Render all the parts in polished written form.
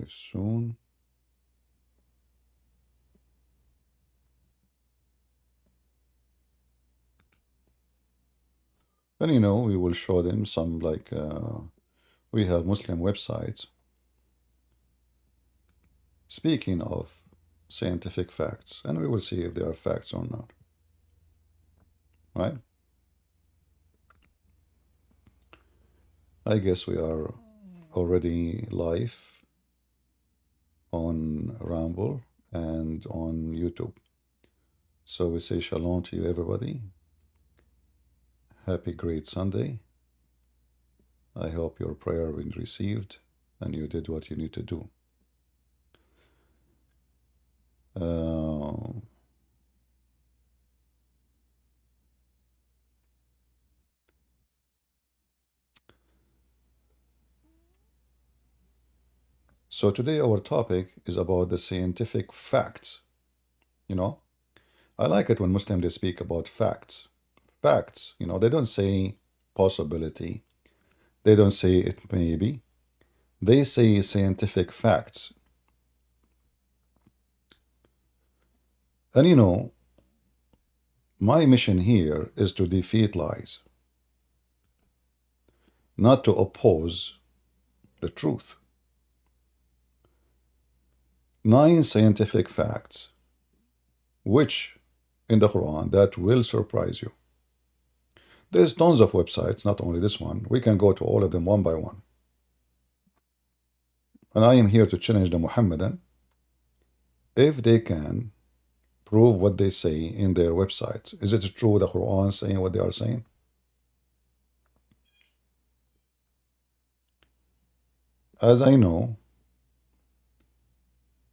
live soon. And we will show them some we have Muslim websites. Speaking of scientific facts, and we will see if they are facts or not. Right? I guess we are already live on Rumble and on YouTube. So we say shalom to you, everybody. Happy great Sunday. I hope your prayer was received and you did what you need to do. So today our topic is about the scientific facts. I like it when Muslims they speak about facts. Facts, they don't say possibility. They don't say it may be. They say scientific facts. And my mission here is to defeat lies, not to oppose the truth. 9 scientific facts, which in the Quran that will surprise you. There's tons of websites, not only this one. We can go to all of them one by one. And I am here to challenge the Muhammadan if they can prove what they say in their websites. Is it true the Quran saying what they are saying? As I know,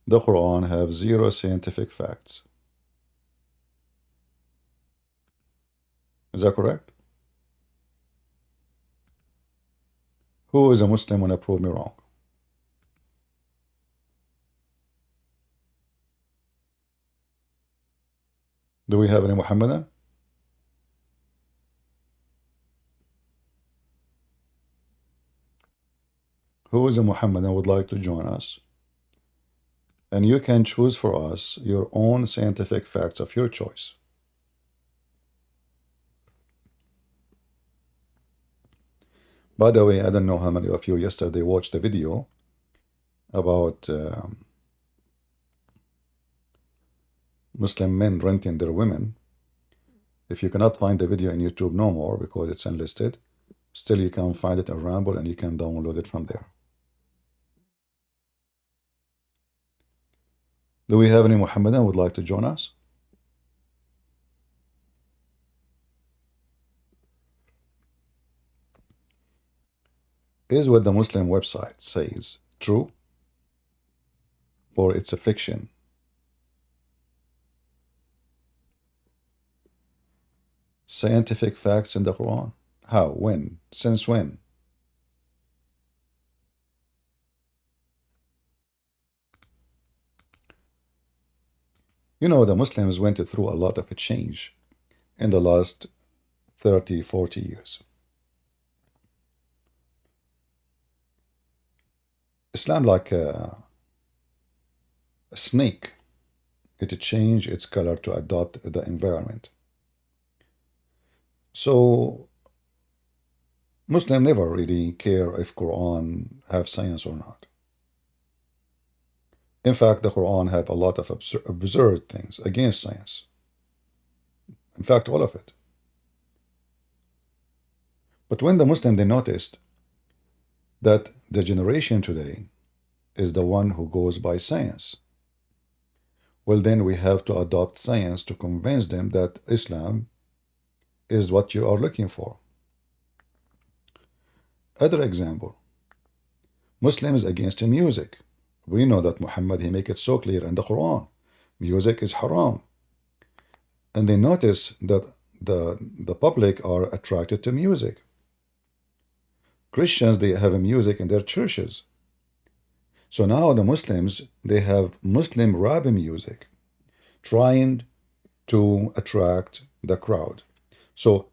the Quran have 0 scientific facts. Is that correct? Who is a Muslim when I prove me wrong? Do we have any Muhammadan? Who is a Muhammadan would like to join us? And you can choose for us your own scientific facts of your choice. By the way, I don't know how many of you yesterday watched the video about Muslim men renting their women. If you cannot find the video in YouTube no more because it's unlisted, still you can find it on Rumble and you can download it from there. Do we have any Muhammadan would like to join us? Is what the Muslim website says true, or it's a fiction? Scientific facts in the Quran. How? When? Since when? The Muslims went through a lot of a change in the last 30, 40 years. Islam like a snake. It changed its color to adopt the environment. So Muslims never really care if Quran have science or not. In fact, the Quran have a lot of absurd things against science. In fact, all of it. But when the Muslim they noticed that the generation today is the one who goes by science, well, then we have to adopt science to convince them that Islam is what you are looking for. Other example, Muslims against music. We know that Muhammad, he make it so clear in the Quran, music is haram. And they notice that the public are attracted to music. Christians, they have music in their churches. So now the Muslims, they have Muslim rap music, trying to attract the crowd. So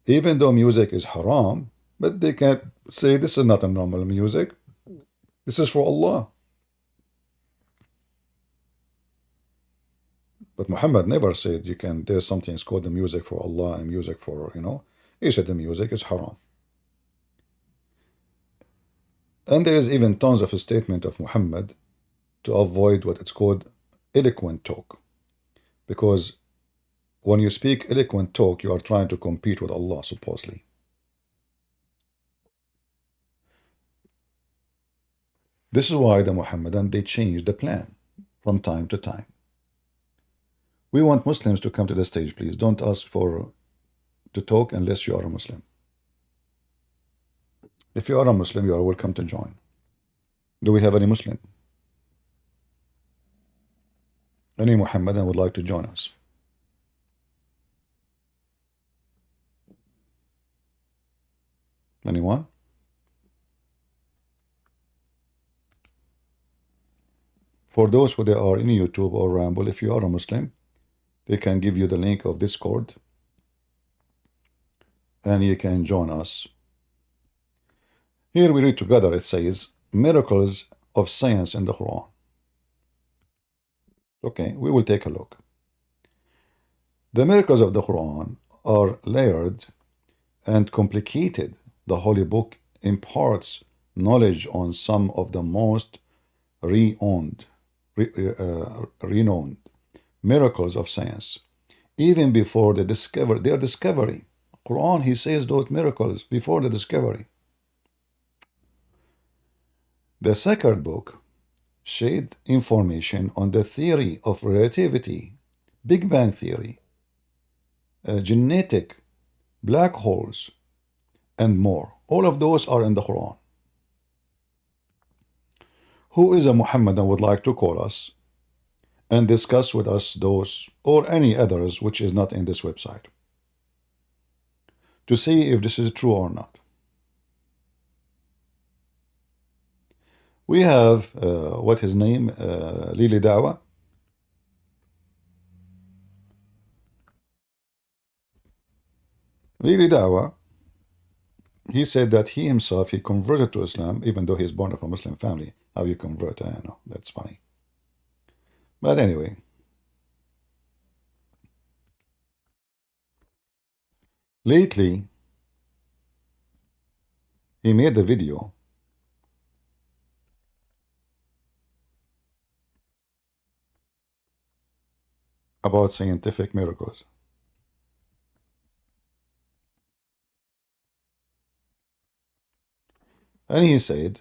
even though music is haram, but they can't say this is not a normal music. This is for Allah. But Muhammad never said you can, there's something it's called the music for Allah and music for, he said the music is haram. And there is even tons of a statement of Muhammad to avoid what it's called eloquent talk. Because when you speak eloquent talk, you are trying to compete with Allah, supposedly. This is why the Muhammadan, they change the plan from time to time. We want Muslims to come to the stage, please. Don't ask to talk unless you are a Muslim. If you are a Muslim, you are welcome to join. Do we have any Muslim? Any Muhammadan would like to join us? Anyone? For those who are in YouTube or Ramble, if you are a Muslim, they can give you the link of Discord and you can join us. Here we read together, it says, miracles of science in the Quran. Okay, we will take a look. The miracles of the Quran are layered and complicated. The Holy Book imparts knowledge on some of the most renowned miracles of science, even before their discovery. Quran, he says those miracles before the discovery. The sacred book shed information on the theory of relativity, Big Bang theory, genetic, black holes, and more. All of those are in the Quran. Who is a Muhammadan would like to call us and discuss with us those or any others which is not in this website to see if this is true or not? We have, what his name, Lili Dawa. Lili Dawa, he said that he himself, he converted to Islam, even though he's born of a Muslim family. How you convert, I don't know, that's funny. But anyway, lately, he made a video about scientific miracles. And he said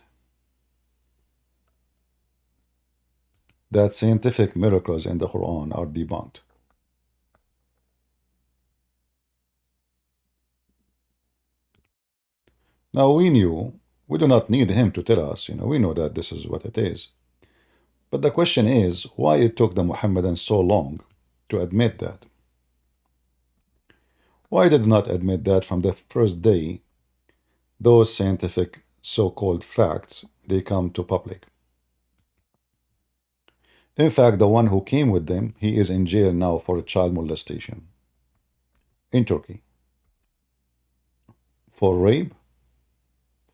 that scientific miracles in the Quran are debunked. Now we do not need him to tell us, we know that this is what it is. But the question is, why it took the Muhammadans so long to admit that? Why did not admit that from the first day those scientific so-called facts, they come to public? In fact, the one who came with them, he is in jail now for child molestation in Turkey. For rape,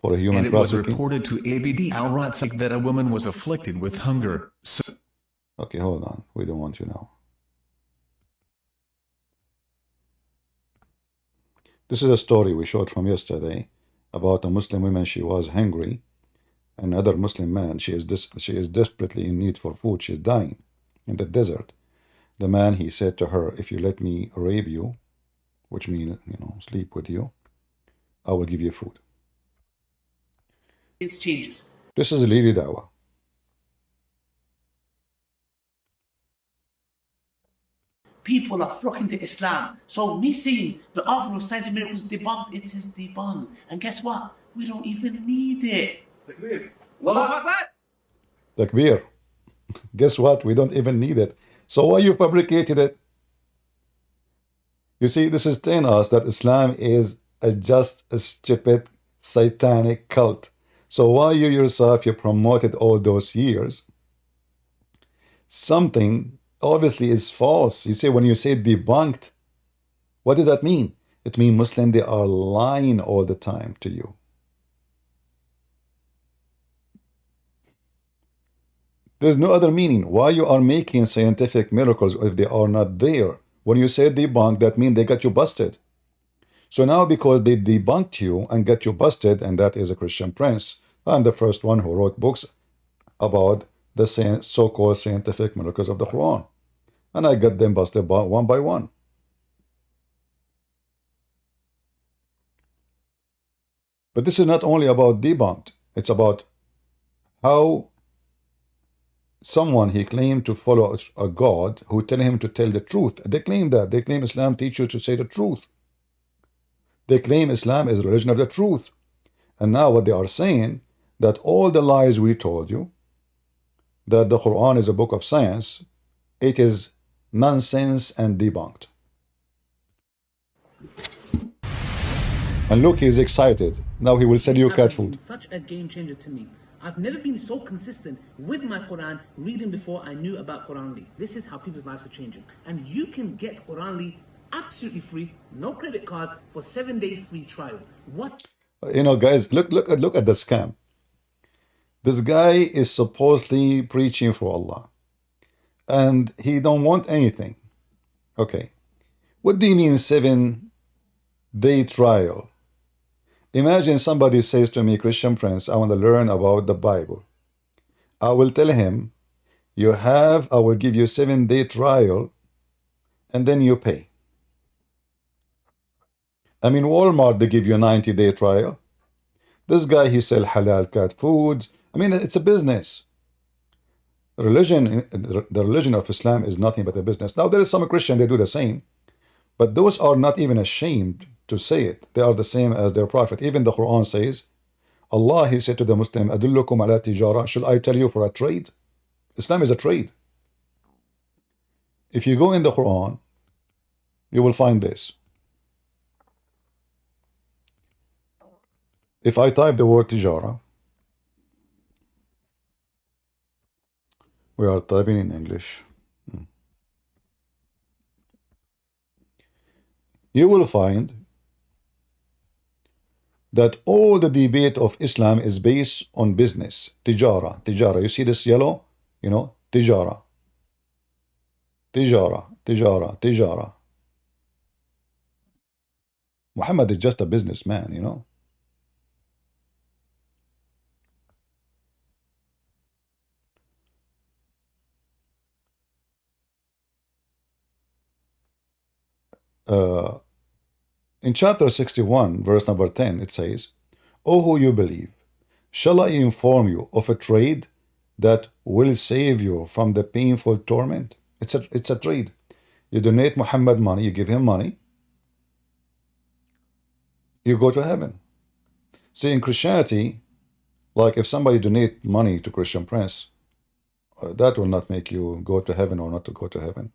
for a human trafficking. And it was reported to Abd al-Razzaq that a woman was afflicted with hunger. So okay, hold on. We don't want you now. This is a story we showed from yesterday about a Muslim woman. She was hungry. Another Muslim man, she is desperately in need for food. She is dying in the desert. The man, he said to her, if you let me rape you, which means, sleep with you, I will give you food. It changes. This is Lili Dawa. People are flocking to Islam. So me saying the argument of signs and miracles debunked, it is debunked. And guess what? We don't even need it. Takbir. Allahu Akbar. Takbir. Guess what? We don't even need it. So why you fabricated it? You see, this is telling us that Islam is just a stupid, satanic cult. So why you yourself, you promoted all those years something obviously is false. You say, when you say debunked, what does that mean? It means Muslim, they are lying all the time to you. There's no other meaning. Why you are making scientific miracles if they are not there? When you say debunk, that means they got you busted. So now because they debunked you and got you busted, and that is a Christian Prince, I'm the first one who wrote books about the so-called scientific miracles of the Quran. And I got them busted one by one. But this is not only about debunked. It's about how someone he claimed to follow a God who tell him to tell the truth. They claim that. They claim Islam teach you to say the truth. They claim Islam is a religion of the truth. And now what they are saying, that all the lies we told you, that the Quran is a book of science, it is nonsense and debunked. And look, he's excited. Now he will sell you cat food. Such a game changer to me. I've never been so consistent with my Quran reading before I knew about Quranly. This is how people's lives are changing. And you can get Quranly absolutely free, no credit cards, for 7-day free trial. What? You know, guys, look at the scam. This guy is supposedly preaching for Allah, and he don't want anything. Okay, what do you mean 7-day trial? Imagine somebody says to me, Christian Prince, I want to learn about the Bible. I will tell him, I will give you 7-day trial, and then you pay. I mean, Walmart, they give you a 90-day trial. This guy, he sell halal cat foods. I mean, it's a business. The religion of Islam is nothing but a business. Now, there is some Christian, they do the same. But those are not even ashamed to say it. They are the same as their prophet. Even the Quran says, Allah, he said to the Muslim, Adullukum ala tijara, shall I tell you for a trade? Islam is a trade. If you go in the Quran, you will find this. If I type the word tijara, we are typing in English. You will find that all the debate of Islam is based on business. Tijara, tijara. You see this yellow? You know, tijara. Tijara, tijara, tijara. Muhammad is just a businessman, you know. In chapter 61, verse number 10, it says, O who you believe, shall I inform you of a trade that will save you from the painful torment? It's a trade. You donate Muhammad money, you give him money, you go to heaven. See, in Christianity, like if somebody donate money to Christian Prince, that will not make you go to heaven or not to go to heaven.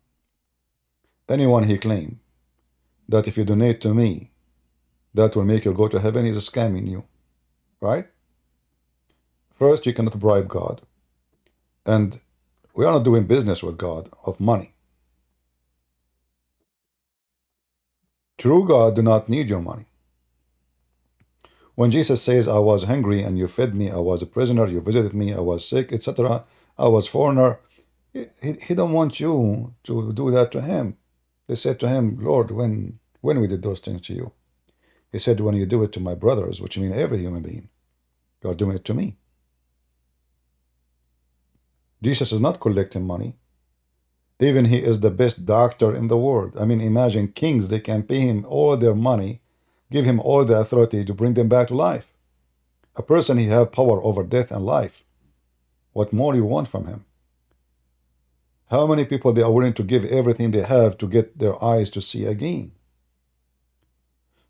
Anyone he claim that if you donate to me, that will make you go to heaven, he's scamming you, right? First, you cannot bribe God. And we are not doing business with God of money. True God do not need your money. When Jesus says, I was hungry and you fed me, I was a prisoner, you visited me, I was sick, etc., I was foreigner, he don't want you to do that to him. They said to him, Lord, when we did those things to you? He said, when you do it to my brothers, which mean every human being, you are doing it to me. Jesus is not collecting money. Even he is the best doctor in the world. I mean, imagine kings, they can pay him all their money, give him all the authority to bring them back to life. A person, he have power over death and life. What more you want from him? How many people they are willing to give everything they have to get their eyes to see again?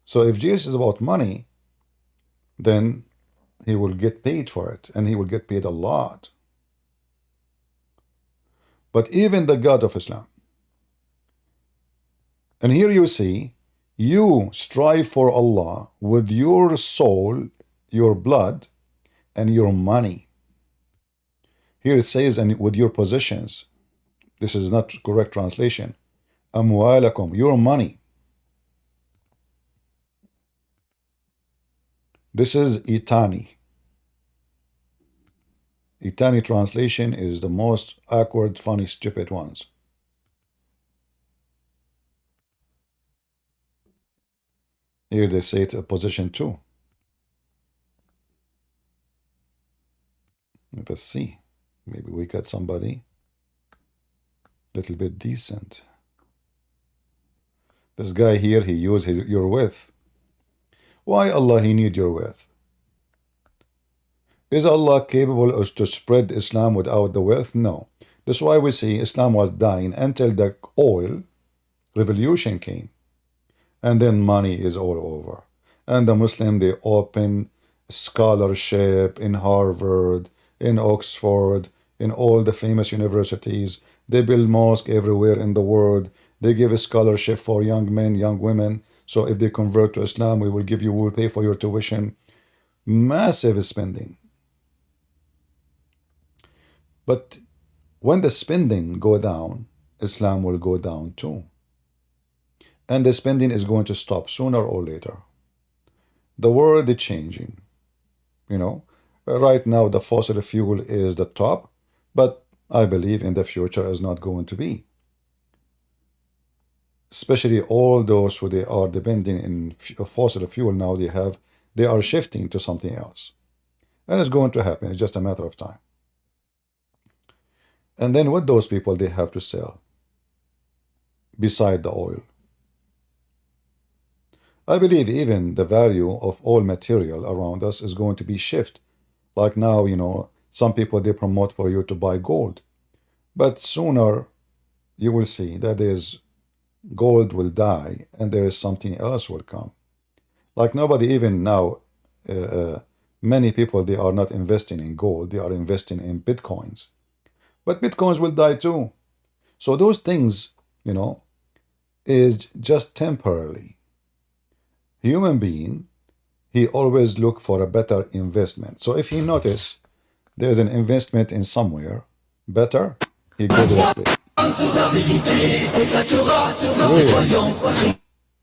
So if Jesus is about money, then he will get paid for it, and he will get paid a lot. But even the God of Islam, and here you see, you strive for Allah with your soul, your blood, and your money. Here it says, and with your possessions. This is not correct translation. Amwalakum, your money. This is itani. Itani translation is the most awkward, funny, stupid ones. Here they say it position 2. Let's see. Maybe we got somebody a little bit decent. This guy here, he used your wealth. Why Allah he need your wealth? Is Allah capable of to spread Islam without the wealth? No. That's why we see Islam was dying until the oil revolution came. And then money is all over. And the Muslim, they open scholarship in Harvard, in Oxford, in all the famous universities. They build mosques everywhere in the world. They give a scholarship for young men, young women. So if they convert to Islam, we will pay for your tuition. Massive spending. But when the spending go down, Islam will go down too. And the spending is going to stop sooner or later. The world is changing. Right now the fossil fuel is the top, but I believe in the future is not going to be. Especially all those who they are depending in fossil fuel now they are shifting to something else. And it's going to happen. It's just a matter of time. And then what those people they have to sell beside the oil? I believe even the value of all material around us is going to be shift. Like now, some people they promote for you to buy gold. But sooner you will see that gold will die and there is something else will come. Like nobody even now, many people they are not investing in gold, they are investing in bitcoins. But bitcoins will die too. So those things, is just temporarily. Human being, he always look for a better investment. So if he notice there's an investment in somewhere better, he go to that place. Really?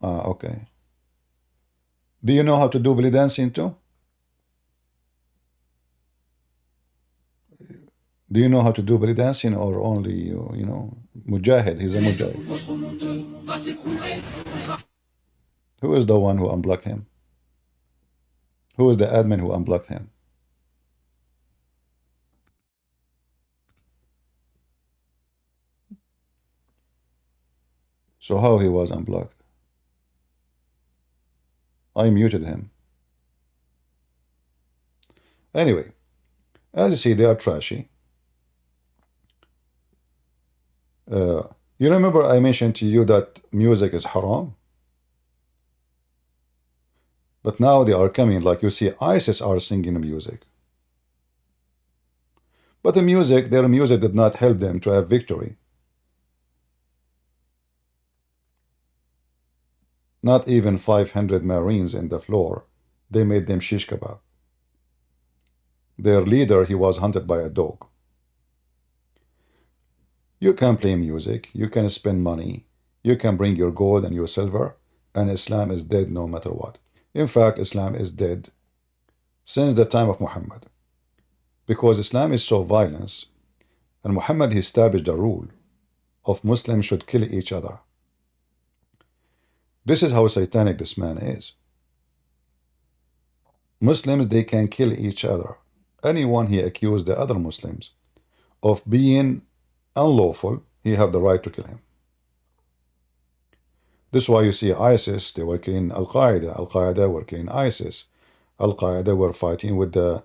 Okay. Do you know how to do belly dancing too? Do you know how to do belly dancing or only, Mujahid? He's a Mujahid. Who is the one who unblocked him? Who is the admin who unblocked him? So how he was unblocked? I muted him. Anyway, as you see, they are trashy. You remember I mentioned to you that music is haram? But now they are coming, like you see, ISIS are singing music. But their music did not help them to have victory. Not even 500 Marines in the floor, they made them shish kebab. Their leader, he was hunted by a dog. You can play music, you can spend money, you can bring your gold and your silver, and Islam is dead no matter what. In fact, Islam is dead since the time of Muhammad. Because Islam is so violent, and Muhammad he established a rule of Muslims should kill each other. This is how satanic this man is. Muslims, they can kill each other. Anyone he accused the other Muslims of being unlawful, he have the right to kill him. This is why you see ISIS, they were killing Al-Qaeda. Al-Qaeda were killing ISIS. Al-Qaeda were fighting with the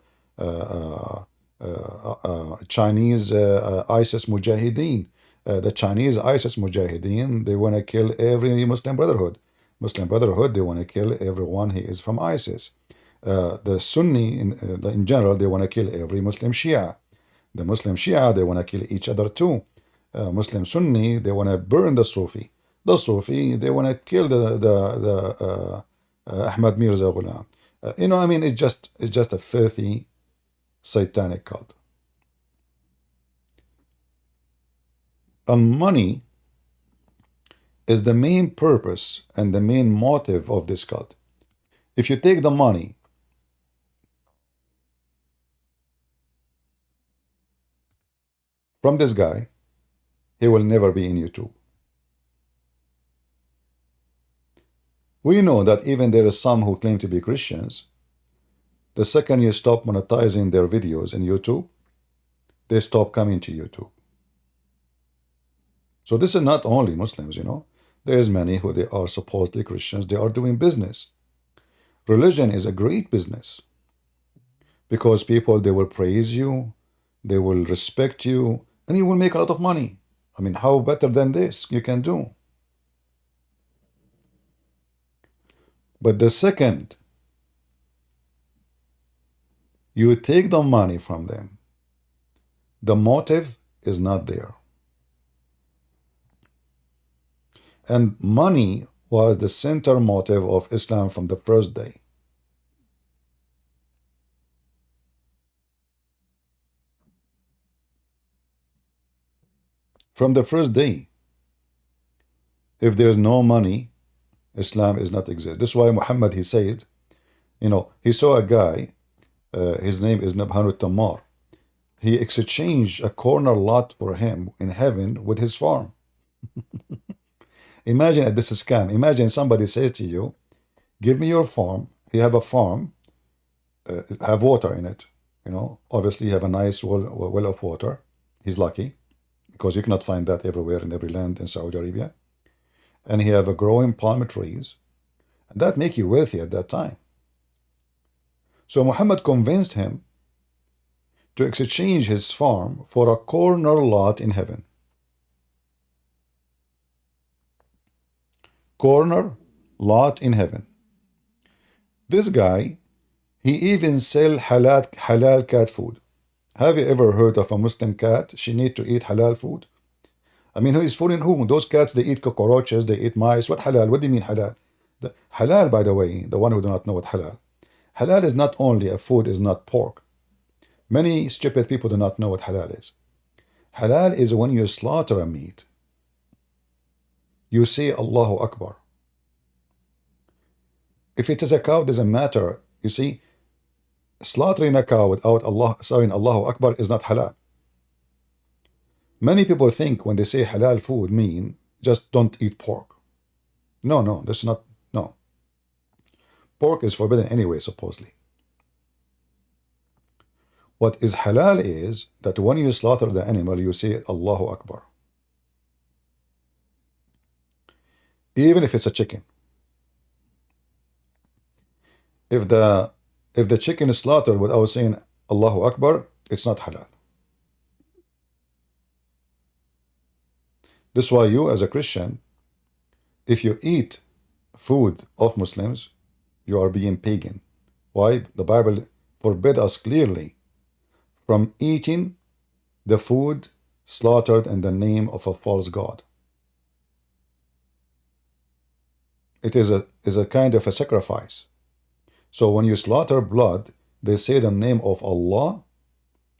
Chinese ISIS Mujahideen. The Chinese ISIS Mujahideen, they want to kill every Muslim Brotherhood. Muslim Brotherhood, they want to kill everyone who is from ISIS. The Sunni, in general, they want to kill every Muslim Shia. The Muslim Shia, they want to kill each other too. Muslim Sunni, they want to burn the Sufi. The Sufi, they want to kill the Ahmad Mirza Ghulam. It's just a filthy, satanic cult. And money is the main purpose and the main motive of this cult. If you take the money from this guy, he will never be in YouTube. We know that even there are some who claim to be Christians, the second you stop monetizing their videos in YouTube, they stop coming to YouTube. So this is not only Muslims, you know. There's many who they are supposedly Christians, they are doing business. Religion is a great business because people, they will praise you, they will respect you, and you will make a lot of money. I mean, how better than this you can do? But the second you take the money from them, the motive is not there. And money was the center motive of Islam from the first day. From the first day. If there is no money, Islam is not exist. This is why Muhammad, he says, you know, he saw a guy, his name is Nabhanu Tammar. He exchanged a corner lot for him in heaven with his farm. Imagine this is scam. Imagine somebody says to you, give me your farm. You have a farm, have water in it. You know, obviously you have a nice well of water. He's lucky because you cannot find that everywhere in every land in Saudi Arabia. And he have a growing palm trees. And that make you wealthy at that time. So Muhammad convinced him to exchange his farm for a corner lot in heaven. Corner lot in heaven. This guy, he even sell halal cat food. Have you ever heard of a Muslim cat? She need to eat halal food. I mean, who is fooling who? Those cats, they eat cockroaches, they eat mice. What halal? What do you mean halal? The halal, by the way, the one who do not know what halal. Halal is not only a food, is not pork. Many stupid people do not know what halal is. Halal is when you slaughter a meat. You say Allahu Akbar. If it is a cow, it doesn't matter. You see, slaughtering a cow without Allah saying Allahu Akbar is not halal. Many people think when they say halal food mean just don't eat pork. No, that's not, no. Pork is forbidden anyway, supposedly. What is halal is that when you slaughter the animal, you say Allahu Akbar. Even if it's a chicken. If the chicken is slaughtered without saying Allahu Akbar, it's not halal. This is why you, as a Christian, if you eat food of Muslims, you are being pagan. Why? The Bible forbid us clearly from eating the food slaughtered in the name of a false god. It is a kind of a sacrifice. So when you slaughter blood, they say the name of Allah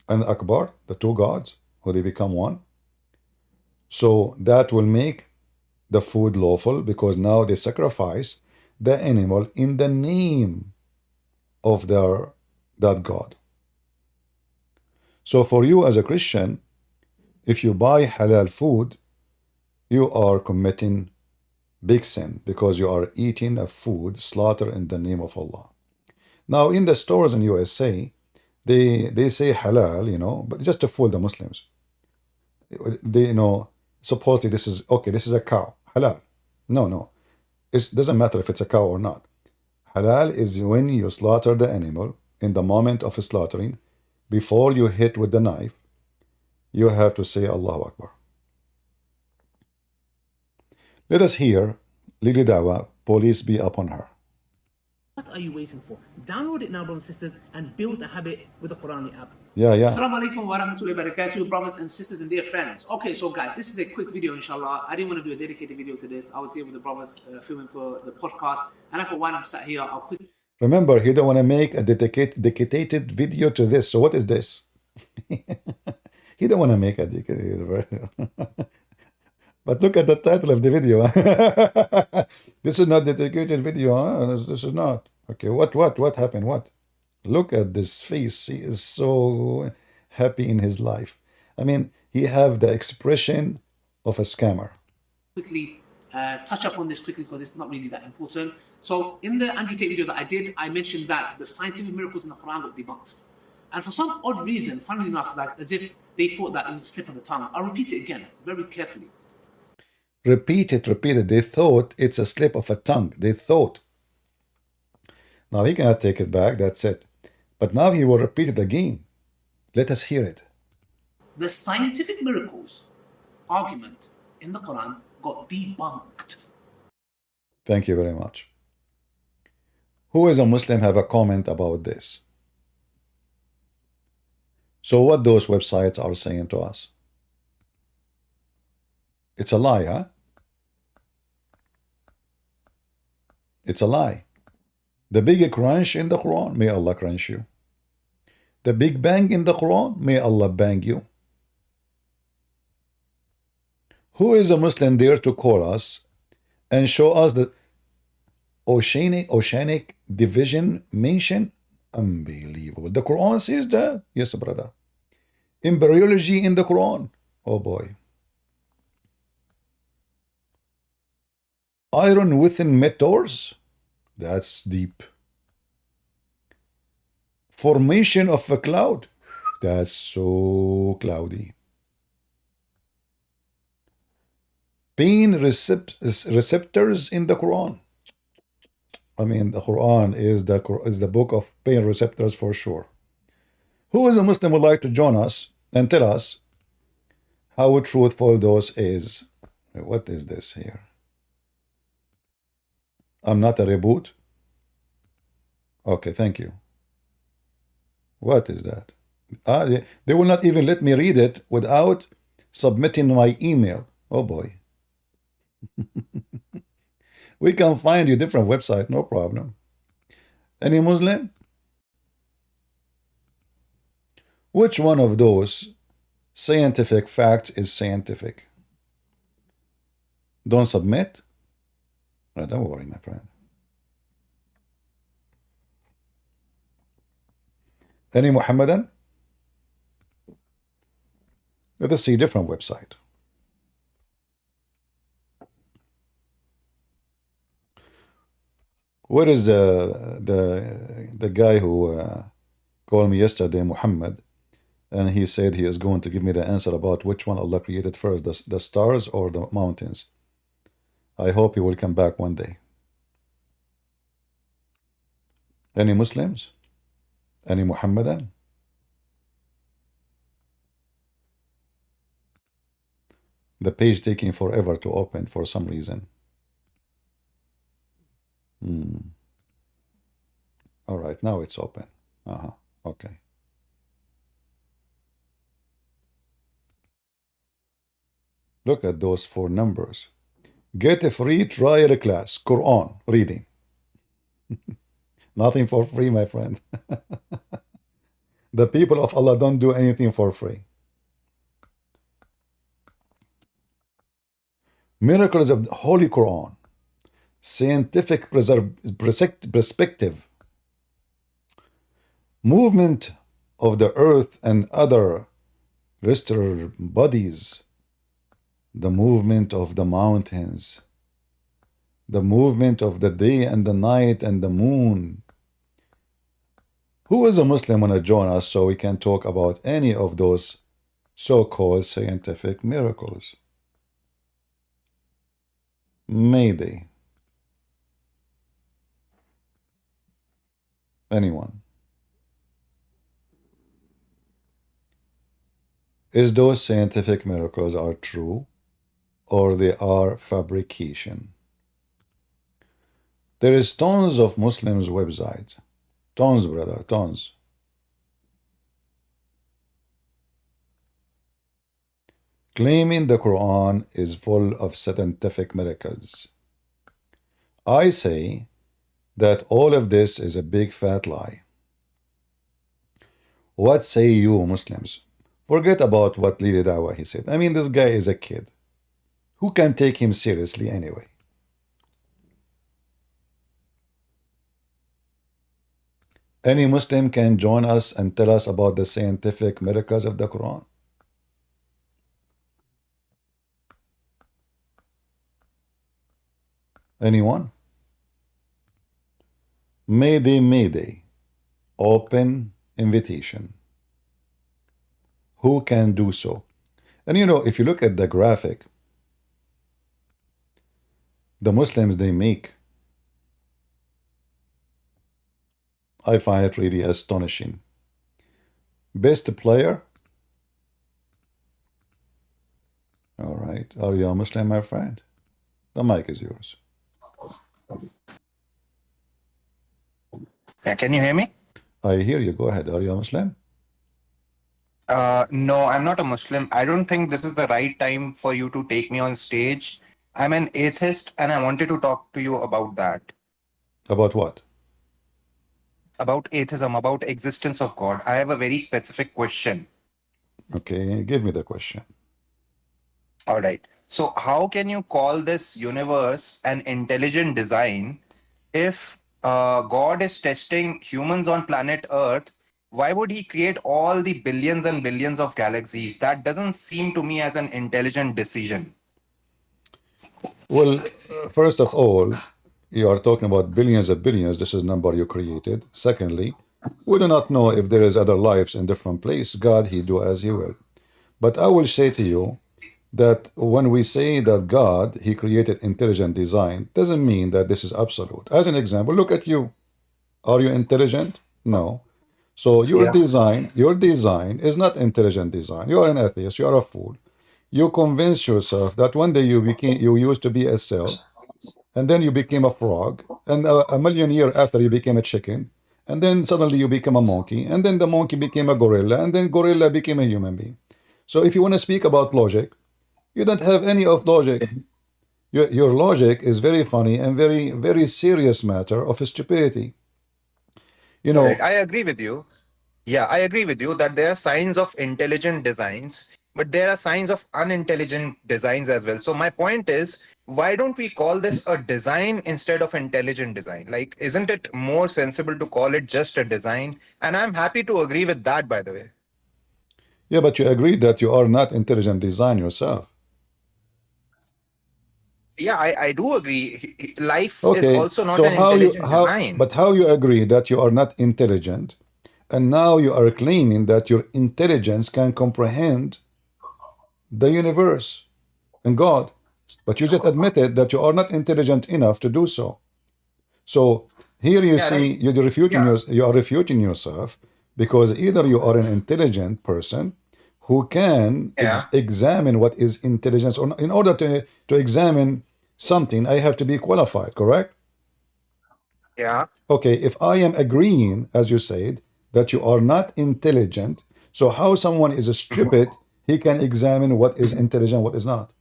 and Akbar, the two gods, who they become one. So that will make the food lawful because now they sacrifice the animal in the name of that god. So for you as a Christian, if you buy halal food, you are committing big sin because you are eating a food slaughtered in the name of Allah. Now in the stores in USA, they say halal, you know, but just to fool the Muslims. They, you know, supposedly this is okay, this is a cow, halal. No, it doesn't matter if it's a cow or not. Halal is when you slaughter the animal in the moment of slaughtering. Before you hit with the knife, you have to say Allahu Akbar. Let us hear Lily Dawa, police be upon her. What are you waiting for? Download it now, brothers and sisters, and build a habit with the Quranic app. Yeah. Assalamu alaikum wa rahmatullahi wa barakatuh, brothers and sisters and dear friends. Okay, so guys, this is a quick video, inshallah. I didn't want to do a dedicated video to this. I was here with the brothers filming for the podcast, and I thought, while I'm sat here, I'll quickly... Remember, he don't want to make a dedicated video to this. So what is this? He don't want to make a dedicated video. But look at the title of the video. This is not the dedicated video. Huh? This is not. Okay, what happened? What? Look at this face. He is so happy in his life. I mean, he have the expression of a scammer. Quickly touch up on this quickly because it's not really that important. So in the Andrew Tate video that I did, I mentioned that the scientific miracles in the Quran got debunked. And for some odd reason, funnily enough, like as if they thought that it was a slip of the tongue. I'll repeat it again, very carefully. Repeat it. They thought it's a slip of a tongue. They thought. Now he cannot take it back, that's it. But now he will repeat it again. Let us hear it. The scientific miracles argument in the Quran got debunked. Thank you very much. Who is a Muslim have a comment about this? So what those websites are saying to us? It's a lie, huh? It's a lie. The big crunch in the Quran, may Allah crunch you. The big bang in the Quran, may Allah bang you. Who is a Muslim there to call us and show us the oceanic division mention? Unbelievable. The Quran says that? Yes, brother. Embryology in the Quran. Oh boy. Iron within meteors? That's deep. Formation of a cloud? That's so cloudy. Pain receptors in the Quran. I mean, the Quran is the book of pain receptors for sure. Who is a Muslim would like to join us and tell us how truthful those is? What is this here? I'm not a reboot. Okay, thank you. What is that? They will not even let me read it without submitting my email. Oh boy. We can find you different website, no problem. Any Muslim? Which one of those scientific facts is scientific? Don't submit? Oh, don't worry, my friend. Any Muhammadan? Let us see different website. What is the guy who called me yesterday, Muhammad, and he said he is going to give me the answer about which one Allah created first, the stars or the mountains. I hope he will come back one day. Any Muslims? Any Muhammadan? The page taking forever to open for some reason. All right, now it's open. Okay. Look at those 4 numbers. Get a free trial class, Quran reading. Nothing for free, my friend. The people of Allah don't do anything for free. Miracles of the Holy Quran. Scientific perspective. Movement of the earth and other terrestrial bodies. The movement of the mountains. The movement of the day and the night and the moon. Who is a Muslim want to join us so we can talk about any of those so-called scientific miracles? Mayday. Anyone? Is those scientific miracles are true or they are fabrication? There is tons of Muslims websites. Tons, brother, tons. Claiming the Quran is full of scientific miracles. I say that all of this is a big fat lie. What say you, Muslims? Forget about what Lili Dawa he said. I mean, this guy is a kid. Who can take him seriously anyway? Any Muslim can join us and tell us about the scientific miracles of the Quran. Anyone? Mayday, Mayday. Open invitation. Who can do so? And you know, if you look at the graphic, the Muslims they make, I find it really astonishing. Best player? All right. Are you a Muslim, my friend? The mic is yours. Yeah, can you hear me? I hear you. Go ahead. Are you a Muslim? No, I'm not a Muslim. I don't think this is the right time for you to take me on stage. I'm an atheist and I wanted to talk to you about that. About what? About atheism, about existence of God. I have a very specific question. Okay, give me the question. All right. So how can you call this universe an intelligent design if God is testing humans on planet Earth? Why would he create all the billions and billions of galaxies? That doesn't seem to me as an intelligent decision. Well, first of all, you are talking about billions of billions. This is a number you created. Secondly, we do not know if there is other lives in different place. God, he do as he will. But I will say to you that when we say that God, he created intelligent design, doesn't mean that this is absolute. As an example, look at you. Are you intelligent? No. So your design is not intelligent design. You are an atheist. You are a fool. You convince yourself that one day you used to be a cell, and then you became a frog, and a million years after you became a chicken, and then suddenly you became a monkey, and then the monkey became a gorilla, and then gorilla became a human being. So if you want to speak about logic, you don't have any of logic. Your logic is very funny and very, very serious matter of stupidity. You know, Right. I agree with you. Yeah, I agree with you that there are signs of intelligent designs, but there are signs of unintelligent designs as well. So my point is, why don't we call this a design instead of intelligent design? Like, isn't it more sensible to call it just a design? And I'm happy to agree with that, by the way. yeah, but you agree that you are not intelligent design yourself. Yeah, I do agree. Life is Okay, also not so an intelligent design. how you agree that you are not intelligent, and now you are claiming that your intelligence can comprehend the universe and God, but you just admitted that you are not intelligent enough to do so. So here you Yeah, see right. you are refuting yourself, because either you are an intelligent person who can Yeah, examine what is intelligence, or in order to examine something, I have to be qualified, correct? yeah. Okay, if I am agreeing, as you said, that you are not intelligent, so how someone is stupid, he can examine what is intelligent, what is not?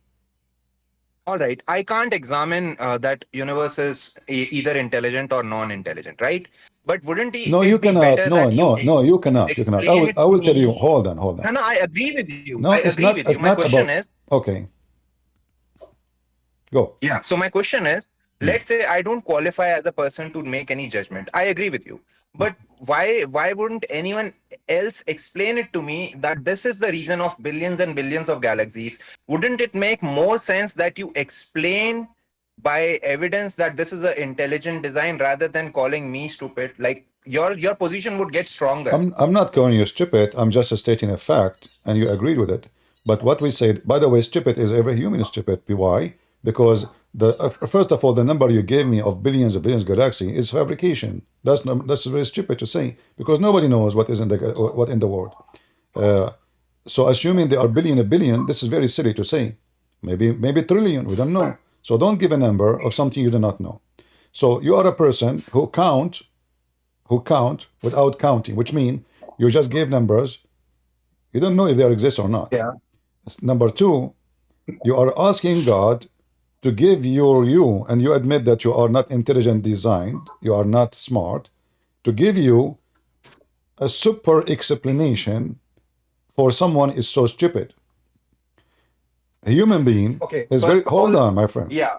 All right. I can't examine that universe is either intelligent or non-intelligent, right? But wouldn't No, you it be cannot. better No, that you no, no, you cannot. You cannot. explain it I to will tell you. me? Hold on, hold on. No, no, I agree with you. No, I agree with you. it's My not question about. is, Okay, go. yeah. So my question is, Hmm. let's say I don't qualify as a person to make any judgment. I agree with you. But why wouldn't anyone else explain it to me that this is the reason of billions and billions of galaxies? Wouldn't it make more sense that you explain by evidence that this is an intelligent design rather than calling me stupid? Like your position would get stronger. I'm not calling you stupid. I'm just stating a fact, and you agreed with it. But what we said, by the way, stupid is every human is stupid. Why? Because the first of all, the number you gave me of billions of galaxy is fabrication. That's very stupid to say, because nobody knows what is in the world. So assuming there are billion, this is very silly to say. Maybe trillion. We don't know. So don't give a number of something you do not know. So you are a person who count without counting, which means you just gave numbers. You don't know if they exist or not. Yeah. Number two, you are asking God to give you, and you admit that you are not intelligent designed, you are not smart, to give you a super explanation for someone is so stupid. A human being Okay. is First very. of Hold all, on, my friend. yeah.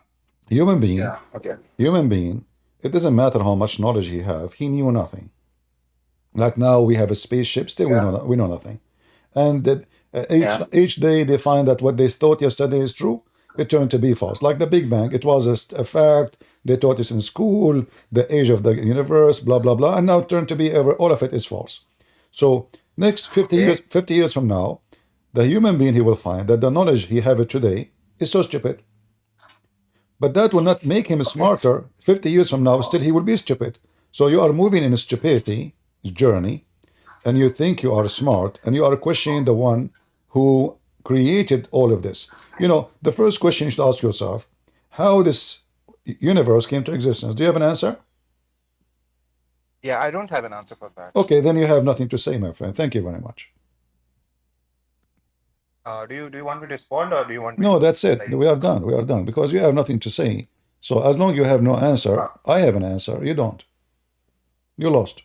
Human being, Yeah. Okay. human being. It doesn't matter how much knowledge he have. He knew nothing. Like now we have a spaceship. Still, Yeah. we know nothing. And that Yeah. each day they find that what they thought yesterday is true, it turned to be false. Like the Big Bang, it was a fact they taught us in school, the age of the universe, blah, blah, blah, and now turned to be ever, all of it is false. So next 50 years from now, the human being, he will find that the knowledge he have it today is so stupid. But that will not make him smarter. 50 years from now, still he will be stupid. So you are moving in a stupidity journey, and you think you are smart, and you are questioning the one who created all of this. You know, the first question you should ask yourself, how this universe came to existence. Do you have an answer? Yeah, I don't have an answer for that. Okay, then you have nothing to say, my friend. Thank you very much. Do you want me to respond, or do you want me No, to, that's it. like, We are done. We are done because you have nothing to say. So as long as you have no answer, I have an answer. You don't. You lost.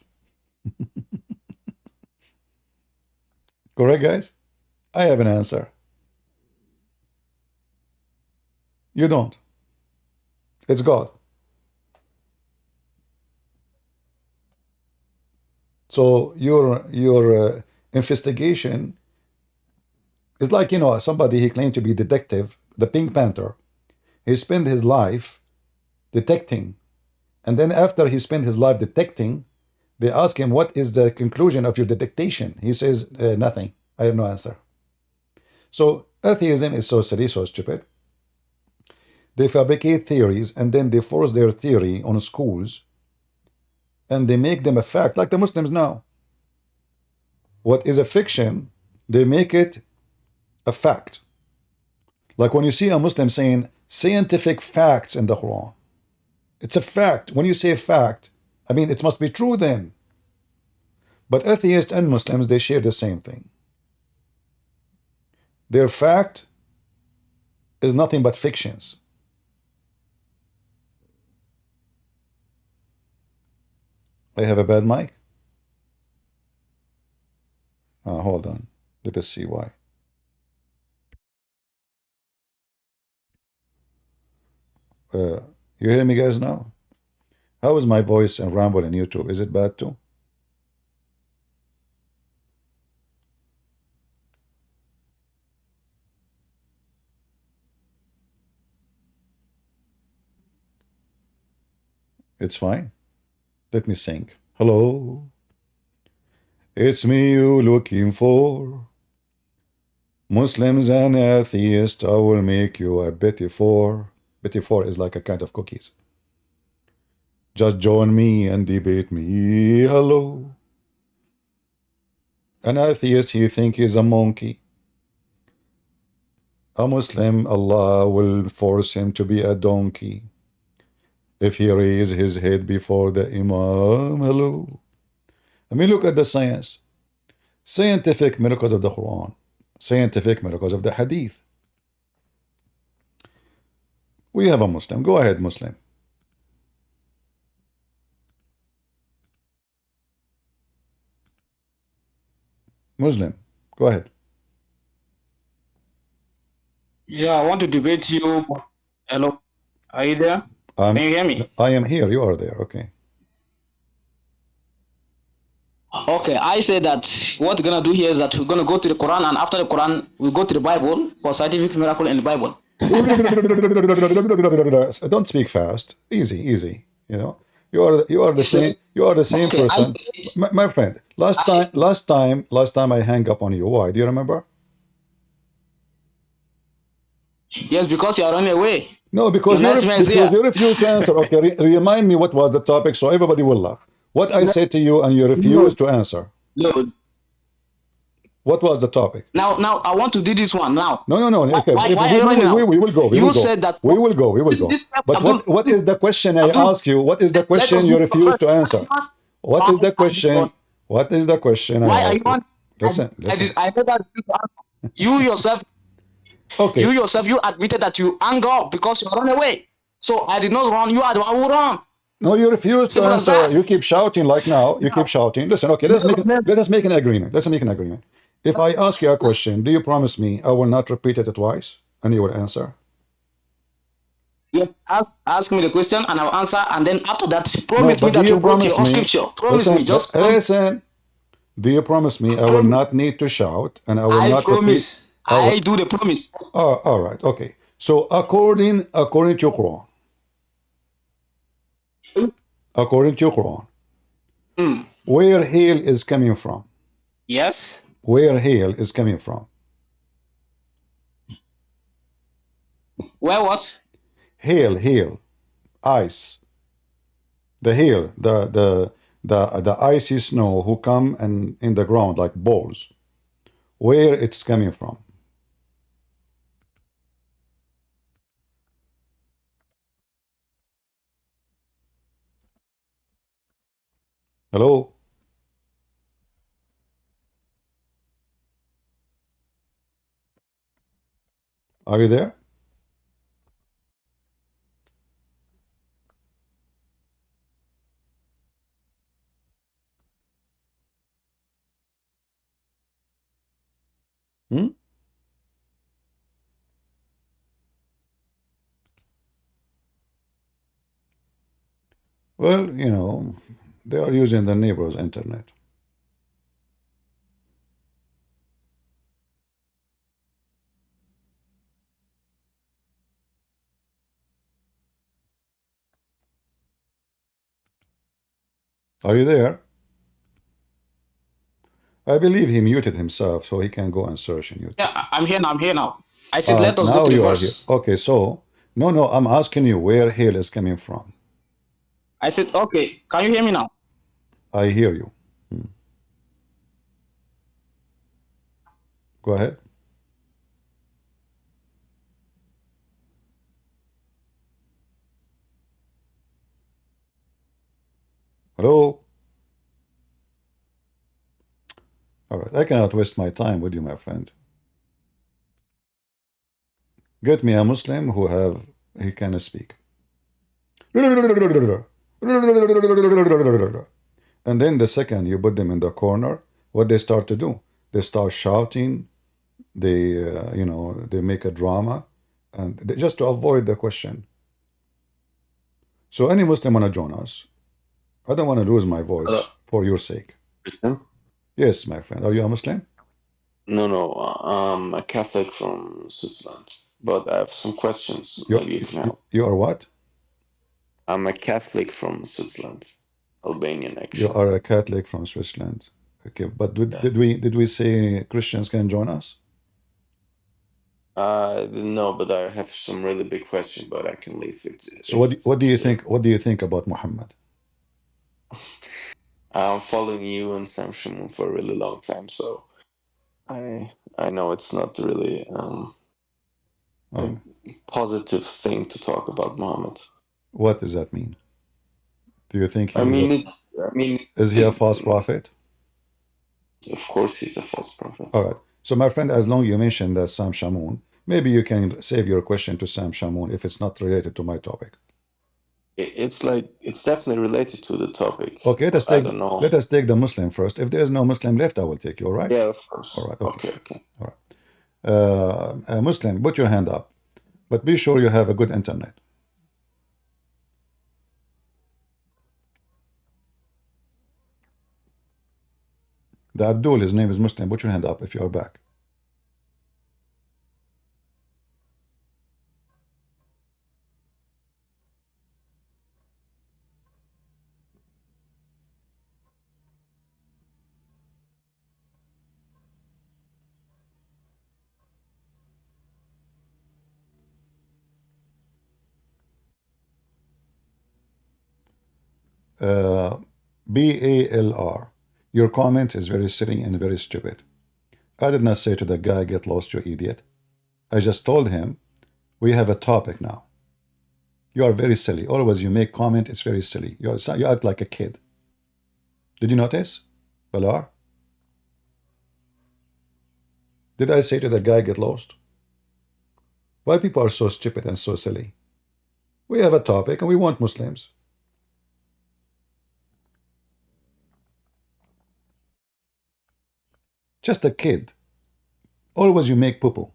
Correct, guys? I have an answer. You don't. It's God. So your investigation is like, you know, somebody he claimed to be detective, the Pink Panther. He spent his life detecting, and then after he spent his life detecting, they ask him, what is the conclusion of your detectation? He says, nothing. I have no answer. So atheism is so silly, so stupid. They fabricate theories, and then they force their theory on schools, and they make them a fact, like the Muslims now. What is a fiction, they make it a fact. Like when you see a Muslim saying scientific facts in the Quran, it's a fact. When you say fact, I mean, it must be true then. But atheists and Muslims, they share the same thing. Their fact is nothing but fictions. I have a bad mic. Hold on. Let us see why. You hear me, guys, now? How is my voice and ramble in YouTube? Is it bad too? It's fine. Let me sing. Hello. It's me you looking for. Muslims and atheists, I will make you a Betty Four. Betty Four is like a kind of cookies. Just join me and debate me. Hello. An atheist, he think he's a monkey. A Muslim, Allah will force him to be a donkey if he raise his head before the Imam. Hello. I mean, look at the science. Scientific miracles of the Quran. Scientific miracles of the Hadith. We have a Muslim. Go ahead, Muslim. Muslim, go ahead. Yeah, I want to debate you. Hello, are you there? Can you hear me? I am here. You are there. Okay. Okay, I say that what we're gonna do here is that we're gonna go to the Quran, and after the Quran, we go to the Bible for scientific miracle in the Bible. Don't speak fast. Easy, easy. You know, you are the same. You are the same Okay, person, my friend. Last time I hang up on you. Why? Do you remember? Yes, because you are running away. No, because Your next man is here. you refused to answer. Okay, remind me what was the topic so everybody will laugh. What I said to you and you refused to answer. No. What was the topic? Now I want to do this one now. No. Okay, Why are you running now? we will go. You said that. We will go. But what is the question I asked you? What is the question you refused to answer? What is the question? What is the question I Why are asked you you? on? Listen. I know that you yourself. Okay. You yourself, you admitted that you hung up because you run away. So I did not run. You are the one who ran. No, you refuse to Simple as answer. that. You keep shouting like now. You keep shouting. Listen, okay, let us make an agreement. Let's make an agreement. If I ask you a question, do you promise me I will not repeat it twice and you will answer? Yeah, ask me the question and I'll answer, and then after that, promise me but do that you you go to promise your me? scripture. Promise me, just promise. Listen. Do you promise me I will not need to shout and I will I not promise. repeat? I do the promise. Oh, all right, okay. So according to Quran, According to your Quran. Hmm. Where hail is coming from? Yes. Where hail is coming from? Where what? Hail, ice. The hail, the icy snow who come and in the ground like balls. Where it's coming from? Hello? Are you there? Hmm? Well, you know, they are using the neighbor's internet. Are you there? I believe he muted himself so he can go and search in YouTube. Yeah, I'm here now. I'm here now. I said, let us go Now to the you are here. verse. Okay, so, no, I'm asking you where hail is coming from. I said, okay, can you hear me now? I hear you. Go ahead. Hello? All right, I cannot waste my time with you, my friend. Get me a Muslim he can speak. And then the second you put them in the corner, what they start to do? They start shouting, they make a drama, and just to avoid the question. So any Muslim want to join us? I don't want to lose my voice for your sake. Christian? Yes, my friend. Are you a Muslim? No, I'm a Catholic from Switzerland, but I have some questions. Maybe you can help. You are what? I'm a Catholic from Switzerland, Albanian You actually. are a Catholic from Switzerland. Okay, but did we say Christians can join us? No, but I have some really big questions, but I can leave it. So what do you think? What do you think about Muhammad? I'm following you and Sam Shamoon for a really long time, so I know it's not really a positive thing to talk about Muhammad. What does that mean? Do you think is he a false prophet? Of course he's a false prophet. All right. So my friend, as long you mentioned that Sam Shamoon, maybe you can save your question to Sam Shamoon if it's not related to my topic. It's definitely related to the topic. Okay, I don't know. let us take the Muslim first. If there is no Muslim left, I will take you, all right? Yeah, of course. All right, okay. Okay. All right. Muslim, put your hand up, but be sure you have a good internet. The Abdul, his name is Muslim. Put your hand up if you are back. BALR. Your comment is very silly and very stupid. I did not say to the guy, get lost, you idiot. I just told him, we have a topic now. You are very silly. Always you make comment, it's very silly. You act like a kid. Did you notice? Balar? Did I say to the guy, get lost? Why people are so stupid and so silly? We have a topic and we want Muslims. Just a kid. Always you make poo-poo.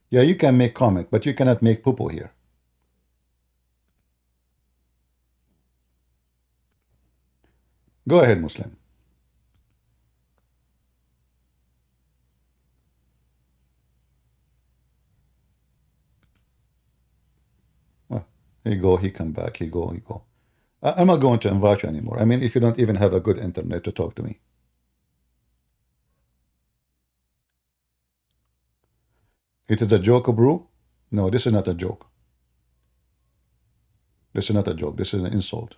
Yeah, you can make comment, but you cannot make poo-poo here. Go ahead, Muslim. go, he come back, he go, he go. I'm not going to invite you anymore. I mean, if you don't even have a good internet to talk to me. It is a joke, bro? No, this is not a joke. This is not a joke. This is an insult.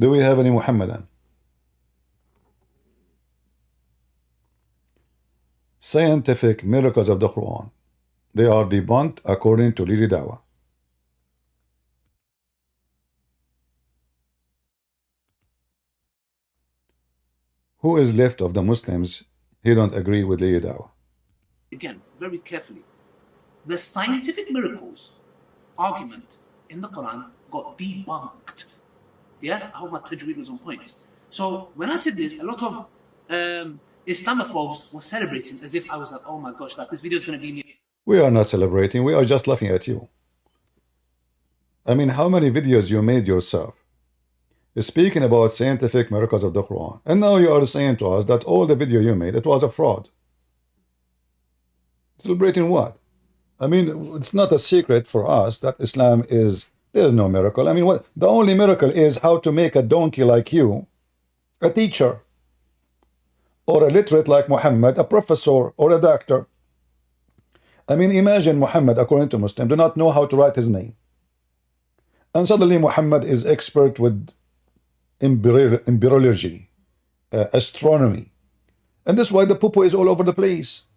Do we have any Muhammadan? Scientific miracles of the Quran. They are debunked according to Lili Dawa. Who is left of the Muslims? He don't agree with Lili Dawa. Again, very carefully. The scientific miracles argument in the Quran got debunked. Yeah, I hope my tajweed was on point. So when I said this, a lot of Islamophobes were celebrating as if I was like, oh my gosh, like this video is going to be me. We are not celebrating. We are just laughing at you. I mean, how many videos you made yourself speaking about scientific miracles of the Quran, and now you are saying to us that all the video you made, it was a fraud. Celebrating what? I mean, it's not a secret for us that Islam is, there's no miracle. I mean, what the only miracle is how to make a donkey like you a teacher, or a literate like Muhammad a professor or a doctor. I mean, imagine Muhammad, according to Muslim, do not know how to write his name, and suddenly Muhammad is expert with embryology, astronomy, and this is why the poo-poo is all over the place.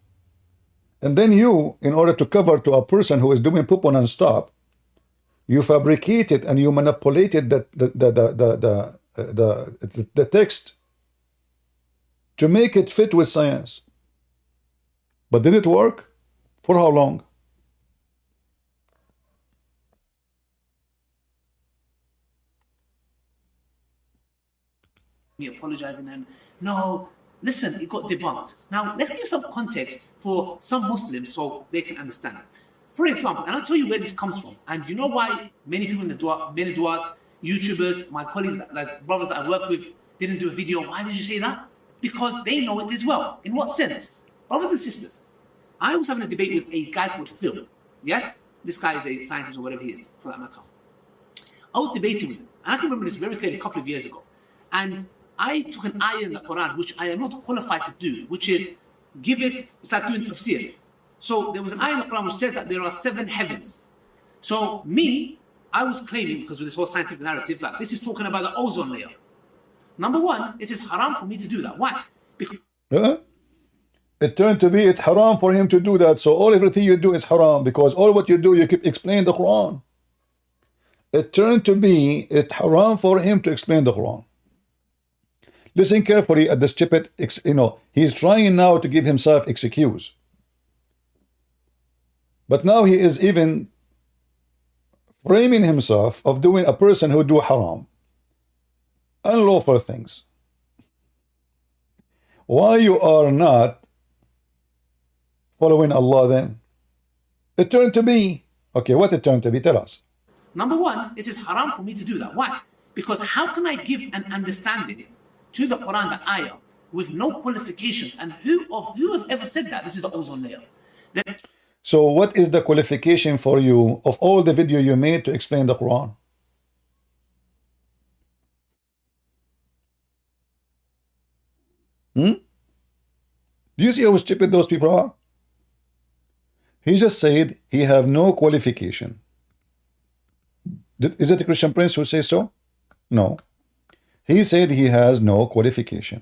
And then you, in order to cover to a person who is doing poo-poo non-stop, you fabricated and you manipulated the text to make it fit with science. But did it work? For how long? Me apologizing and no, listen, it got debunked. Now let's give some context for some Muslims so they can understand. For example, and I'll tell you where this comes from, and you know why many people in the many duat, YouTubers, my colleagues, like brothers that I work with, didn't do a video. Why did you say that? Because they know it as well. In what sense? Brothers and sisters, I was having a debate with a guy called Phil. Yes? This guy is a scientist or whatever he is, for that matter. I was debating with him, and I can remember this very clearly a couple of years ago. And I took an ayah in the Quran, which I am not qualified to do, which is give it, it's like doing tafsir. So there was an ayah in the Quran which says that there are 7 heavens. So me, I was claiming, because of this whole scientific narrative, that this is talking about the ozone layer. Number one, it is haram for me to do that. Why? Because it turned to be it's haram for him to do that. So everything you do is haram, because all what you do, you keep explaining the Quran. It turned to be it's haram for him to explain the Quran. Listen carefully at the stupid, he's trying now to give himself excuse. But now he is even framing himself of doing a person who do haram, unlawful things. Why you are not following Allah then? It turned to be, okay, what it turned to be? Tell us. number one, it is haram for me to do that. Why? Because how can I give an understanding to the Quran, the ayah, with no qualifications? And who have ever said that this is the ozone layer? So what is the qualification for you of all the video you made to explain the Quran? Do you see how stupid those people are? He just said he have no qualification. Is it a Christian Prince who says so? No. He said he has no qualification.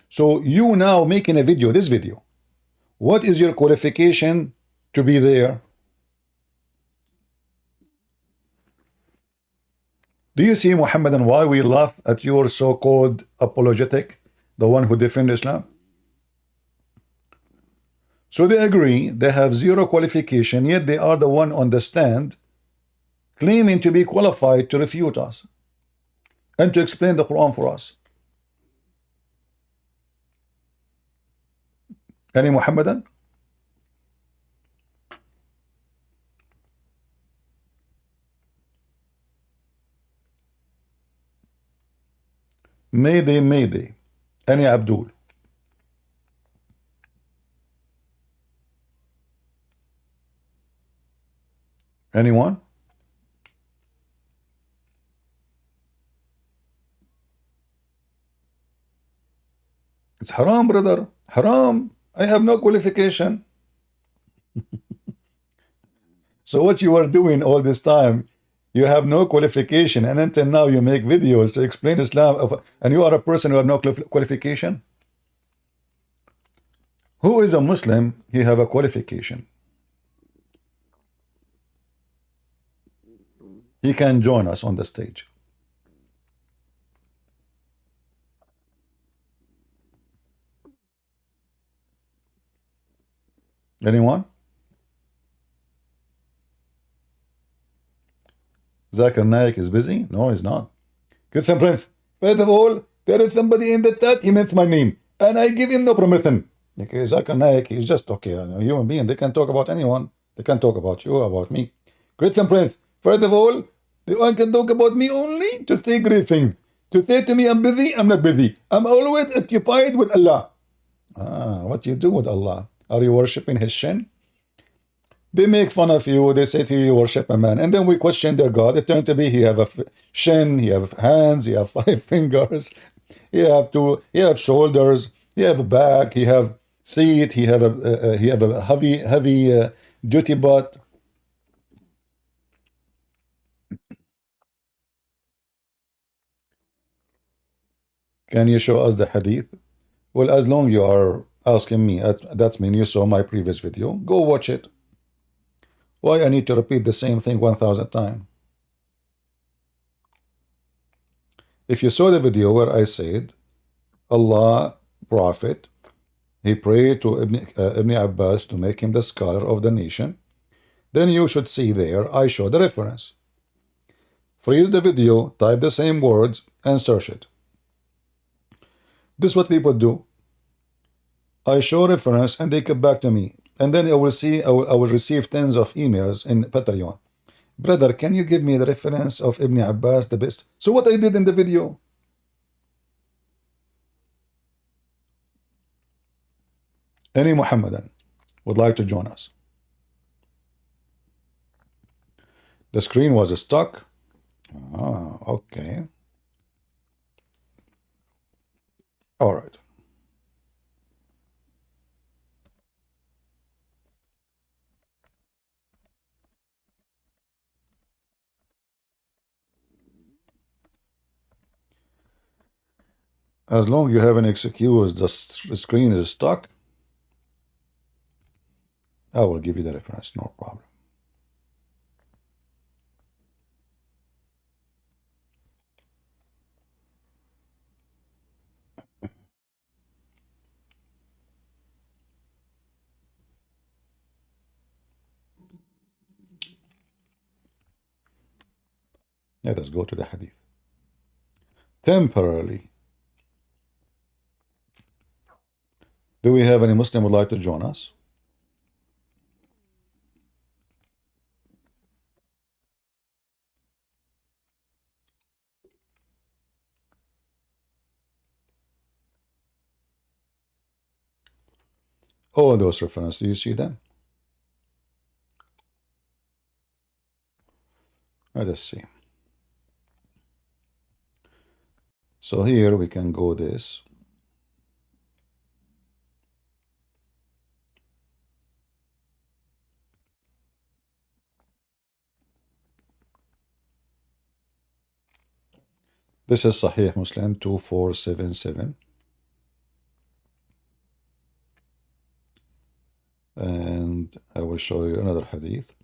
So you now making a video, this video, what is your qualification to be there? Do you see, Muhammad, and why we laugh at your so-called apologetic, the one who defends Islam? So they agree they have zero qualification, yet they are the one on the stand claiming to be qualified to refute us. and to explain the Quran for us. Any Muhammadan? Mayday, Mayday. Any Abdul? Anyone? It's haram, brother. Haram. I have no qualification. So what you are doing all this time, you have no qualification, and until now you make videos to explain Islam, and you are a person who have no qualification? Who is a Muslim? He have a qualification. He can join us on the stage. Anyone? Zakir Naik is busy? No, he's not. Christian Prince, first of all, there is somebody in the chat, he meant my name, and I give him no permission. Okay, Zakir Naik, he's just okay, a human being. They can talk about anyone. They can talk about you, about me. Christian Prince, first of all, the one can talk about me only to say great things. To say to me, I'm busy, I'm not busy. I'm always occupied with Allah. What you do with Allah? Are you worshipping his shin? They make fun of you. They say to you, you worship a man. And then we question their God. It turned to be he have a shin, he have hands, he have 5 fingers, he have shoulders, he have a back, he have seat, he have a heavy duty butt. Can you show us the hadith? Well, as long you are asking me, that means you saw my previous video. Go watch it. Why I need to repeat the same thing 1,000 times? If you saw the video where I said, Allah, Prophet, he prayed to Ibn Abbas to make him the scholar of the nation, then you should see there, I show the reference. Freeze the video, type the same words, and search it. This is what people do. I show reference and they come back to me. And then I will receive tens of emails in Patreon. Brother, can you give me the reference of Ibn Abbas, the best? So what I did in the video. Any Muhammadan would like to join us? The screen was stuck. Okay. All right. As long as you have an excuse, the screen is stuck, I will give you the reference, no problem. Let us go to the hadith. Temporarily. Do we have any Muslim who would like to join us? All those references, do you see them? Let us see. So here we can go this. This is Sahih Muslim 2477. And I will show you another hadith.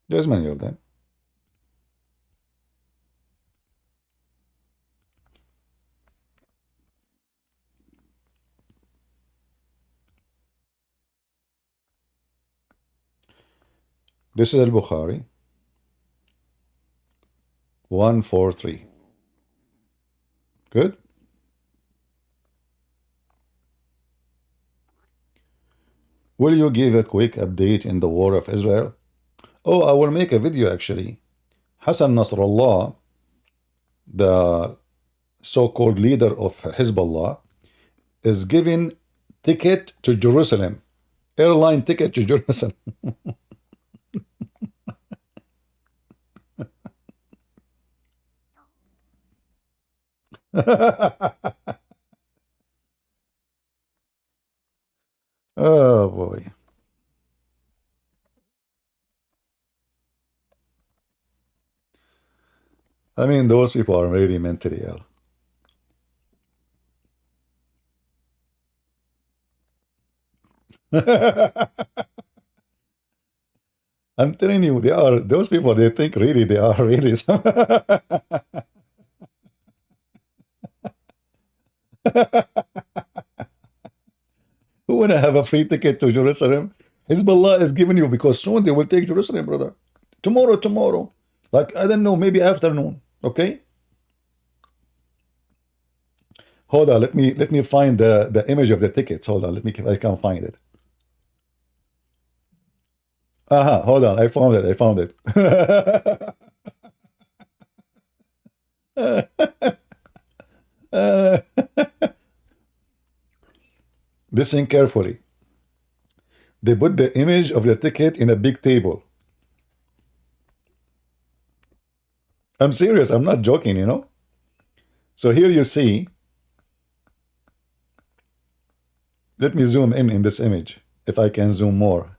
There's many of them. This is Al-Bukhari 143. Good. Will you give a quick update in the war of Israel? Oh, I will make a video actually. Hassan Nasrallah, the so-called leader of Hezbollah, is giving ticket to Jerusalem, airline ticket to Jerusalem. Oh boy. I mean, those people are really mentally ill. I'm telling you, they are those people. They think really they are really some. Who wanna have a free ticket to Jerusalem? Hezbollah is giving you because soon they will take Jerusalem, brother. Tomorrow. Like I don't know, maybe afternoon. Okay. Hold on, let me find the image of the tickets. Hold on, I can't find it. Hold on, I found it. Listen carefully. They put the image of the ticket in a big table. I'm serious, I'm not joking, you know. So here you see, let me zoom in this image, if I can zoom more.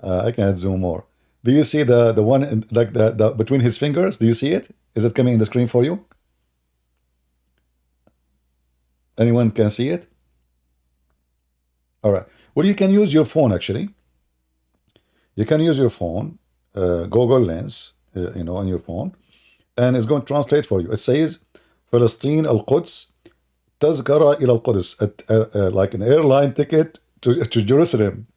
I can't zoom more. Do you see the one like the between his fingers? Do you see it? Is it coming in the screen for you? Anyone can see it? All right. Well, you can use your phone actually. You can use your phone, Google Lens, on your phone, and it's going to translate for you. It says, "Palestine al-Quds, tazkara ila al-Quds," like an airline ticket to Jerusalem.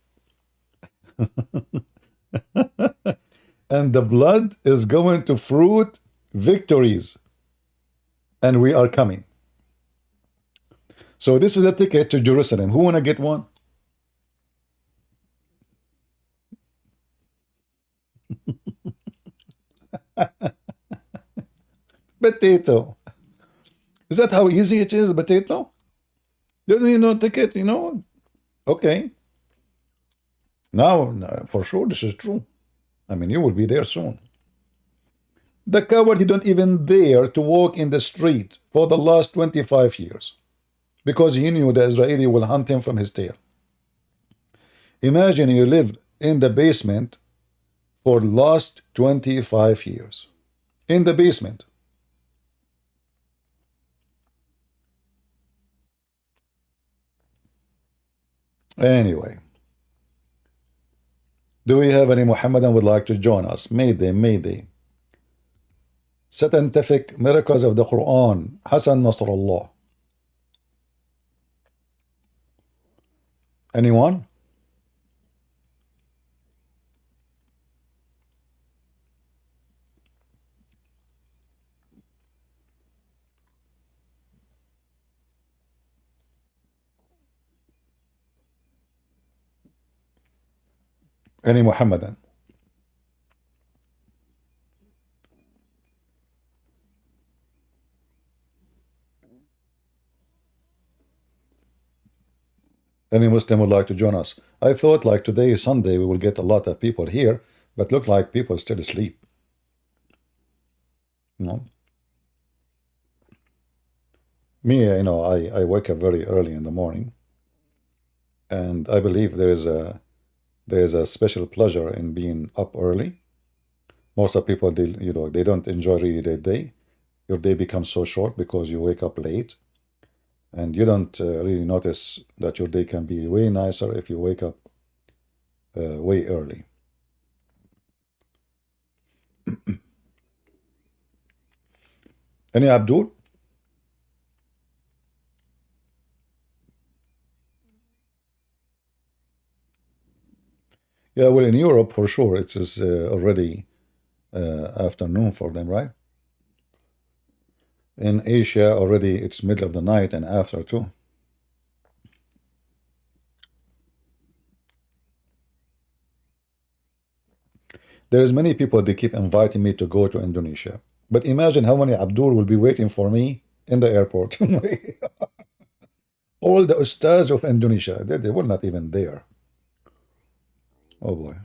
And the blood is going to fruit victories, and we are coming. So this is a ticket to Jerusalem. Who wanna get one? Potato. Is that how easy it is, potato? Don't you know ticket, Okay. Now, for sure, this is true. I mean, you will be there soon. The coward, he don't even dare to walk in the street for the last 25 years because he knew the Israeli will hunt him from his tail. Imagine you live in the basement for the last 25 years. In the basement. Anyway. Do we have any Muhammadan would like to join us? Mayday. Scientific miracles of the Quran. Hassan Nasrallah. Anyone? Any Muhammadan? Any Muslim would like to join us? I thought like today is Sunday, we will get a lot of people here, but look like people still asleep. No. Me, I wake up very early in the morning, and I believe there is a special pleasure in being up early. Most of people, they don't enjoy really their day. Your day becomes so short because you wake up late, and you don't really notice that your day can be way nicer if you wake up way early. Any Abdul? Yeah, well, in Europe, for sure, it is already afternoon for them, right? In Asia, already it's middle of the night and after too. There's many people, they keep inviting me to go to Indonesia. But imagine how many Abdul will be waiting for me in the airport. All the ustads of Indonesia, they were not even there. Oh boy.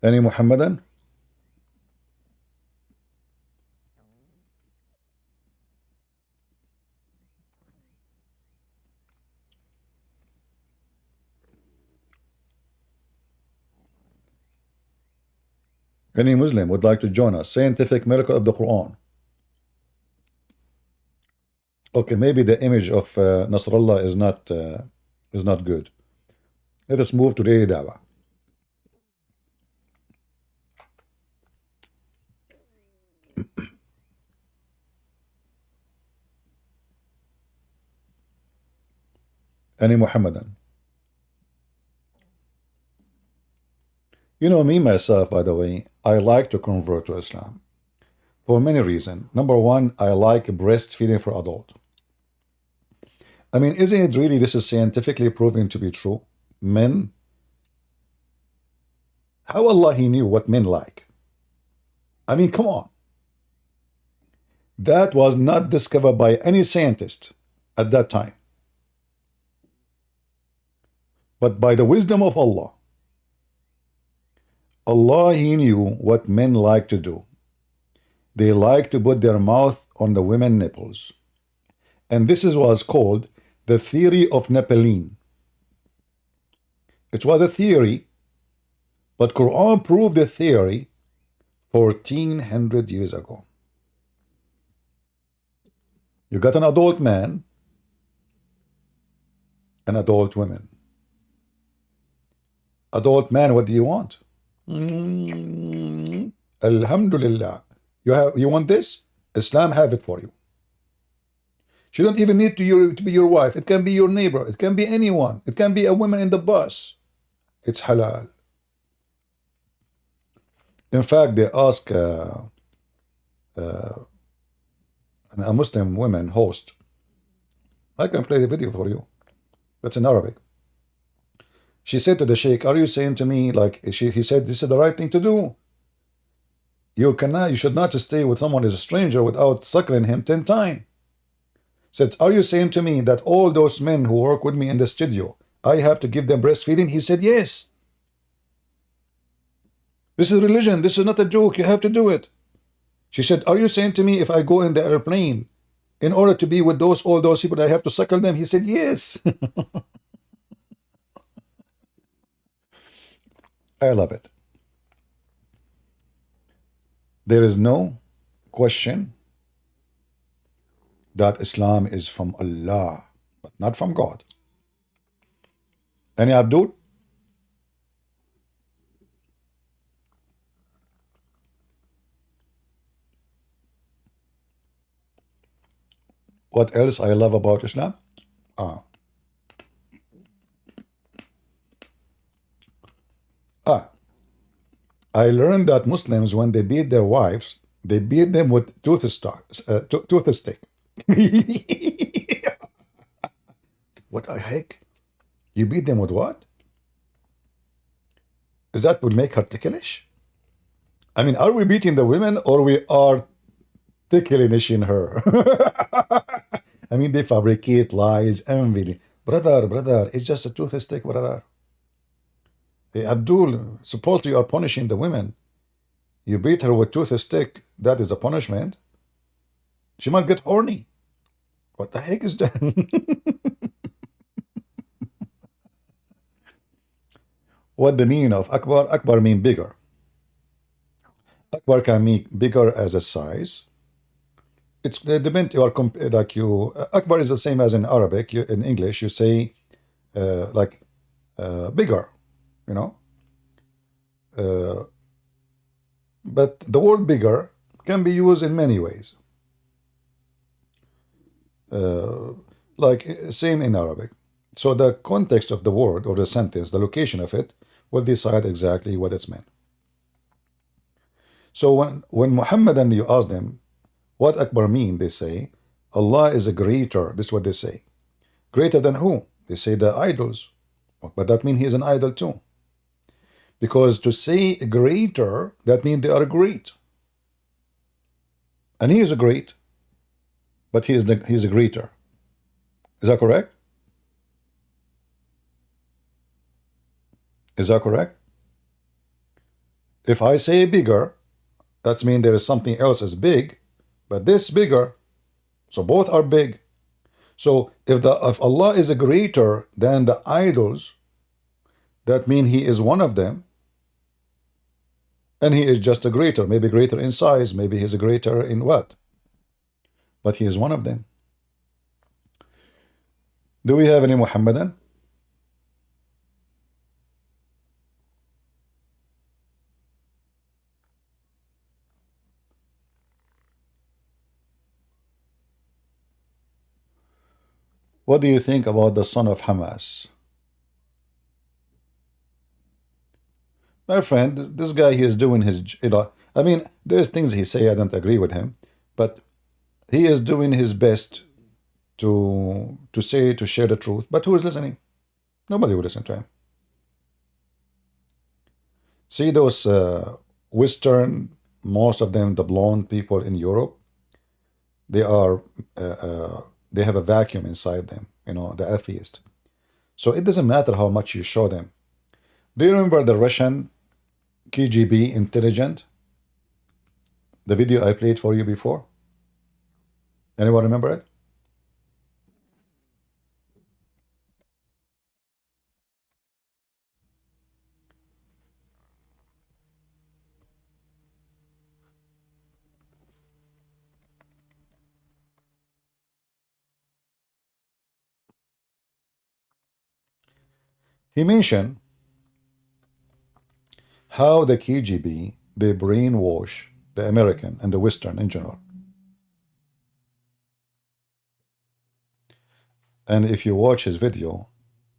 Any Muhammadan? Any Muslim would like to join us? Scientific miracle of the Quran. Okay, maybe the image of Nasrallah is not good. Let us move to daily dawah. Any Muhammadan? You know me, myself, by the way, I like to convert to Islam for many reasons. Number one, I like breastfeeding for adult. I mean, isn't it really, this is scientifically proven to be true? Men, how Allah He knew what men like? I mean, come on. That was not discovered by any scientist at that time. But by the wisdom of Allah, Allah He knew what men like to do. They like to put their mouth on the women's nipples. And this was called the theory of Nephilim. It was a theory, but Quran proved the theory 1400 years ago. You got an adult man, an adult woman. Adult man, what do you want? Alhamdulillah. You want this? Islam have it for you. She don't even need to be your wife. It can be your neighbor. It can be anyone. It can be a woman in the bus. It's halal. In fact, they ask a Muslim woman host. I can play the video for you. That's in Arabic. She said to the sheikh, are you saying to me, like, he said, this is the right thing to do? You should not stay with someone as a stranger without suckling him 10 times. Said, are you saying to me that all those men who work with me in the studio, I have to give them breastfeeding? He said, yes. This is religion. This is not a joke. You have to do it. She said, are you saying to me if I go in the airplane, in order to be with all those people, I have to suckle them? He said, yes. I love it. There is no question that Islam is from Allah, but not from God. Any Abdul? What else I love about Islam? I learned that Muslims, when they beat their wives, they beat them with toothstick. What the heck? You beat them with what? Is that would make her ticklish? I mean, are we beating the women or we are ticklishing her? I mean, they fabricate lies, envy. Brother, it's just a toothstick, brother. Hey, Abdul, supposedly you are punishing the women. You beat her with toothstick, that is a punishment. She might get horny. What the heck is that? What the meaning of Akbar? Akbar mean bigger. Akbar can mean bigger as a size. It's depend. You are like you. Akbar is the same as in Arabic. In English, you say bigger. You know. But the word bigger can be used in many ways. Like same in Arabic. So the context of the word or the sentence, the location of it, will decide exactly what it's meant. So when Muhammad and you ask them, what Akbar mean? They say, Allah is a greater. This is what they say. Greater than who? They say the idols. But that means he is an idol too. Because to say greater, that means they are great. And he is a great, but he is a greater. Is that correct? Is that correct? If I say bigger, that means there is something else is big, but this bigger. So both are big. So if Allah is a greater than the idols, that means he is one of them. And he is just a greater, maybe greater in size, maybe he's a greater in what? But he is one of them. Do we have any Muhammadan? What do you think about the son of Hamas? My friend, this guy, he is doing his, I mean, there's things he say I don't agree with him, but he is doing his best to share the truth. But who is listening? Nobody will listen to him. See those Western, most of them, the blonde people in Europe, they are, they have a vacuum inside them, the atheist. So it doesn't matter how much you show them. Do you remember the Russian KGB intelligent? The video I played for you before? Anyone remember it? He mentioned how the KGB, they brainwash the American and the Western in general. And if you watch his video,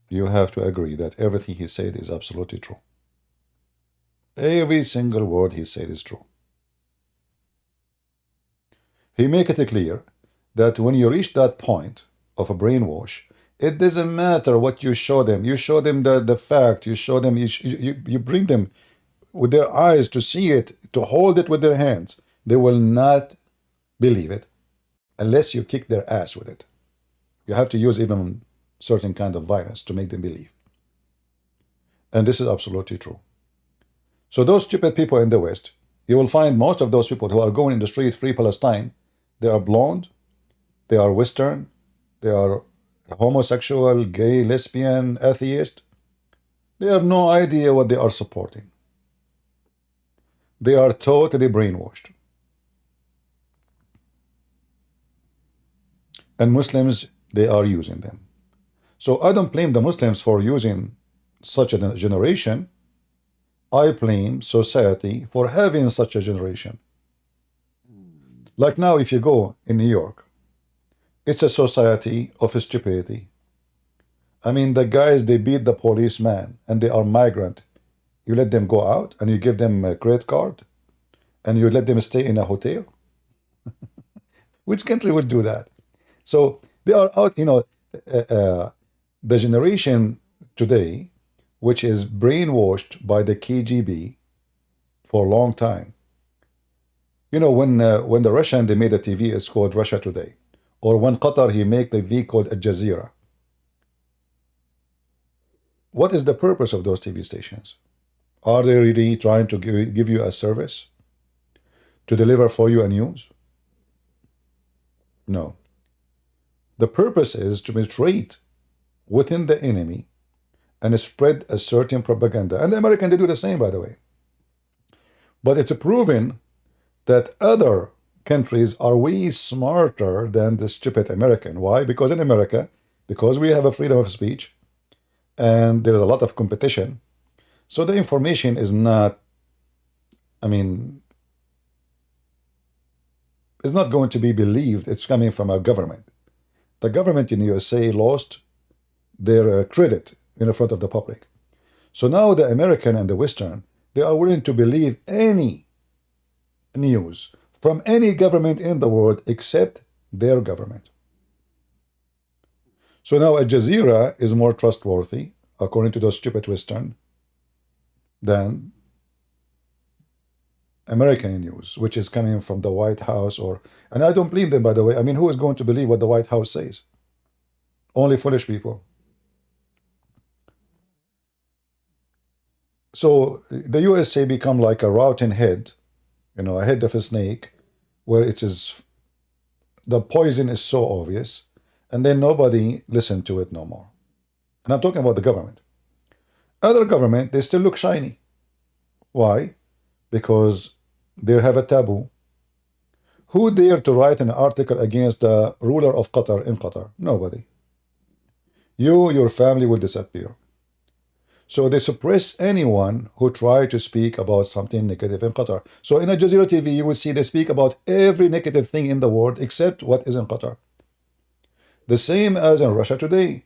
you have to agree that everything he said is absolutely true. Every single word he said is true. He make it clear that when you reach that point of a brainwash, it doesn't matter what you show them. You show them the fact. You show them, you bring them with their eyes to see it, to hold it with their hands. They will not believe it unless you kick their ass with it. You have to use even certain kind of violence to make them believe. And this is absolutely true. So those stupid people in the West, you will find most of those people who are going in the street, free Palestine, they are blonde, they are Western, they are homosexual, gay, lesbian, atheist. They have no idea what they are supporting. They are totally brainwashed. And Muslims, they are using them. So I don't blame the Muslims for using such a generation. I blame society for having such a generation. Like now, if you go in New York, it's a society of stupidity. I mean, the guys, they beat the policeman and they are migrant. You let them go out and you give them a credit card and you let them stay in a hotel. Which country would do that? So they are out, the generation today, which is brainwashed by the KGB for a long time. When the Russian, they made a TV, it's called Russia Today. Or when Qatar, he made the TV called Al Jazeera. What is the purpose of those TV stations? Are they really trying to give you a service? To deliver for you a news? No. The purpose is to penetrate within the enemy and spread a certain propaganda. And the Americans, they do the same, by the way. But it's proven that other countries are way smarter than the stupid American. Why? Because in America, because we have a freedom of speech and there's a lot of competition, so the information is not, it's not going to be believed. It's coming from our government. The government in USA lost their credit in front of the public. So now the American and the Western, they are willing to believe any news from any government in the world except their government. So now Al Jazeera is more trustworthy, according to those stupid Western, than American news, which is coming from the White House. And I don't blame them, by the way. I mean, who is going to believe what the White House says? Only foolish people. So the USA become like a rotten head, a head of a snake, where the poison is so obvious, and then nobody listen to it no more. And I'm talking about the government. Other government, they still look shiny. Why? Because they have a taboo. Who dare to write an article against the ruler of Qatar in Qatar? Nobody. Your family will disappear. So they suppress anyone who try to speak about something negative in Qatar. So in Al Jazeera TV, you will see they speak about every negative thing in the world except what is in Qatar. The same as in Russia Today.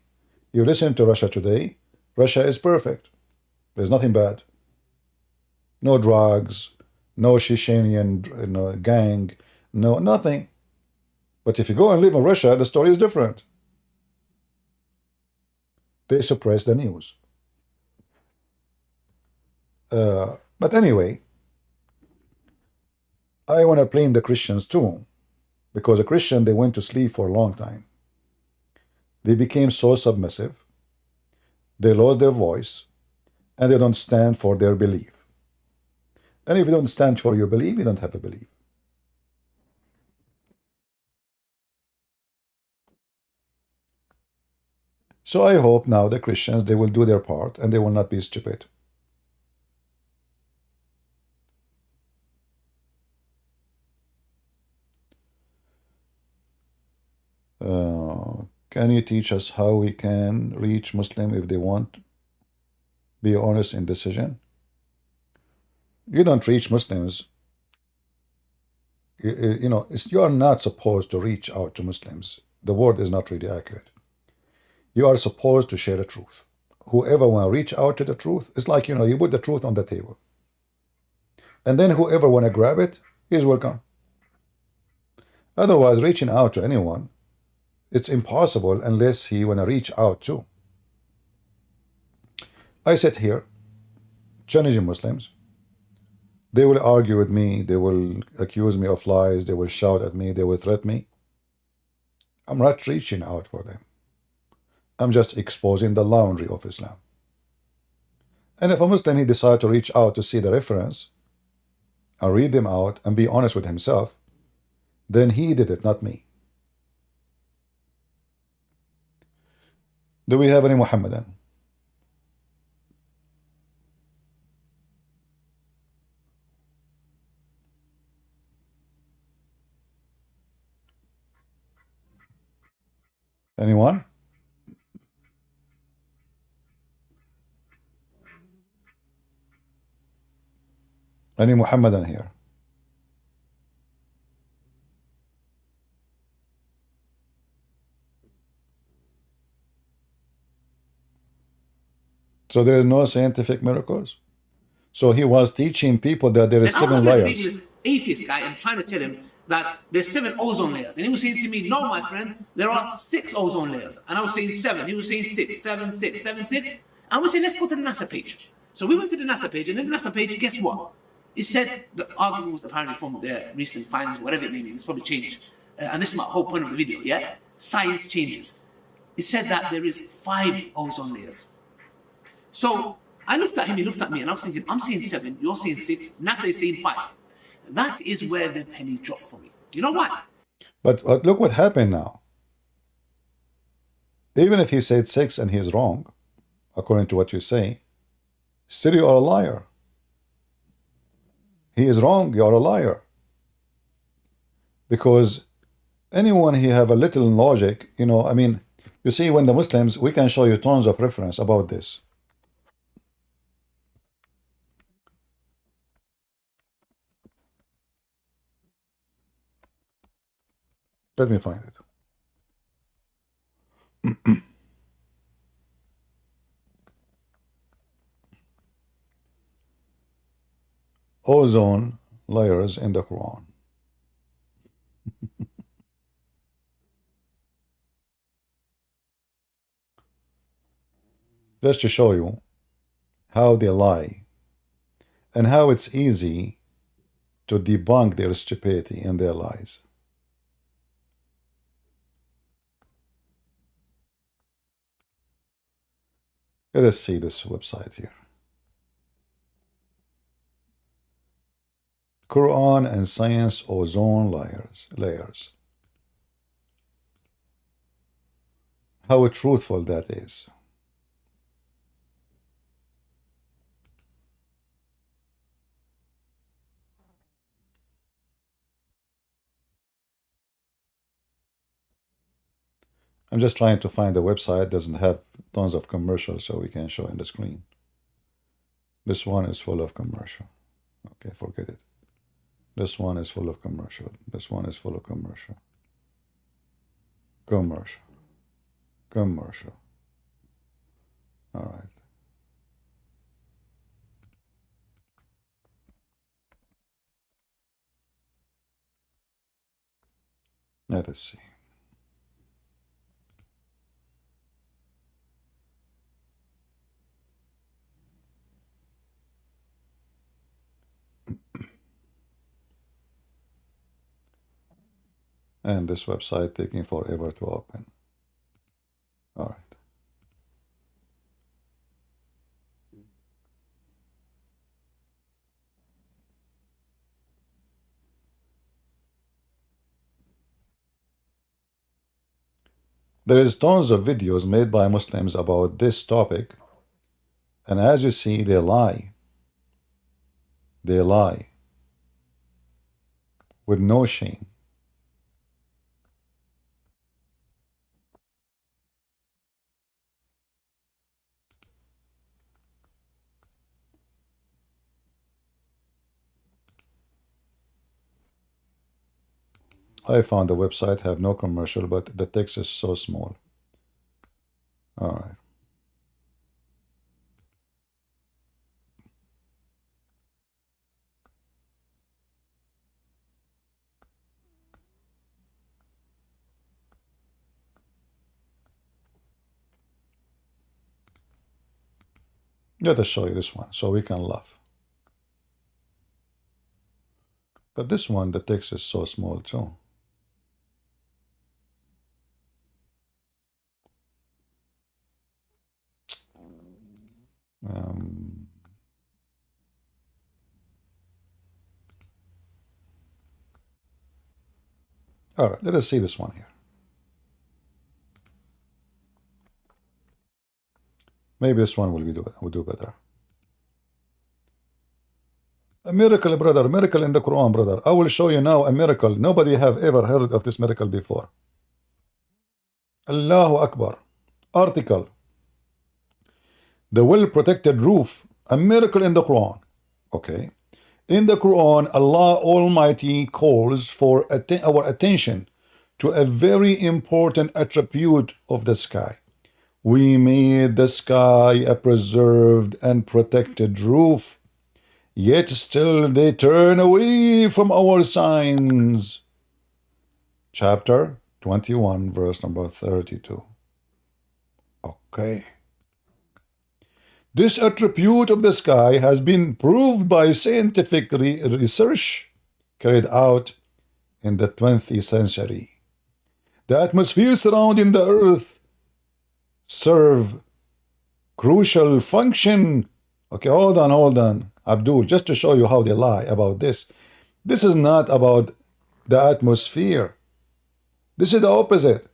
You listen to Russia Today, Russia is perfect. There's nothing bad. No drugs, no Chechenian gang, no nothing. But if you go and live in Russia, the story is different. They suppress the news. But anyway, I want to blame the Christians too, because a Christian, they went to sleep for a long time. They became so submissive, they lost their voice, and they don't stand for their belief. And if you don't stand for your belief, you don't have a belief. So I hope now the Christians, they will do their part and they will not be stupid. Can you teach us how we can reach Muslim if they want? Be honest in decision. You don't reach Muslims. You are not supposed to reach out to Muslims. The word is not really accurate. You are supposed to share the truth. Whoever want to reach out to the truth, it's like, you put the truth on the table. And then whoever want to grab it, is welcome. Otherwise, reaching out to anyone, it's impossible unless he want to reach out too. I sit here, challenging Muslims. They will argue with me, they will accuse me of lies, they will shout at me, they will threaten me. I'm not reaching out for them. I'm just exposing the laundry of Islam. And if a Muslim, he decide to reach out to see the reference, and read them out and be honest with himself, then he did it, not me. Do we have any Muhammadan? Anyone? Any Muhammadan here? So there is no scientific miracles. So he was teaching people that there is And I was 7 reading layers. this atheist guy and trying to tell him that there's 7 ozone layers. And he was saying to me, no, my friend, there are 6 ozone layers. And I was saying 7. He was saying 6, 7, 6, 7, 6. And we said, let's go to the NASA page. So we went to the NASA page, and in the NASA page, guess what? It said the argument was apparently from their recent findings, whatever it may be. It's probably changed. And this is my whole point of the video, yeah? Science changes. It said that there is 5 ozone layers. So I looked at him, he looked at me, and I was thinking, I'm saying 7, you're saying 6, NASA is saying 5. That is where the penny dropped for me. You know what? But look what happened now. Even if he said 6 and he is wrong, according to what you say, still you are a liar. He is wrong, you are a liar. Because anyone who have a little logic, I mean, you see, when the Muslims, we can show you tons of reference about this. Let me find it. Ozone liars in the Quran. Just to show you how they lie and how it's easy to debunk their stupidity and their lies. Let us see this website here. Quran and Science Ozone Layers. How truthful that is. I'm just trying to find the website. Doesn't have tons of commercials, so we can show in the screen. This one is full of commercial. Okay, forget it. This one is full of commercial. This one is full of commercial. Commercial. Commercial. All right. Let us see. And this website taking forever to open. All right. There is tons of videos made by Muslims about this topic, and as you see, they lie. They lie with no shame. I found the website have no commercial, but the text is so small. All right. Let us show you this one so we can laugh. But this one, the text is so small too. All right, let us see this one here. Maybe this one will do better. A miracle, brother, a miracle in the Quran, brother. I will show you now a miracle. Nobody have ever heard of this miracle before. Allahu Akbar. Article. The well-protected roof. A miracle in the Quran. Okay. In the Quran, Allah Almighty calls for our attention to a very important attribute of the sky. We made the sky a preserved and protected roof, yet still they turn away from our signs. Chapter 21, verse number 32. Okay. This attribute of the sky has been proved by scientific research carried out in the 20th century. The atmosphere surrounding the earth serve crucial function. Okay, hold on, Abdul, just to show you how they lie about this. This is not about the atmosphere. This is the opposite.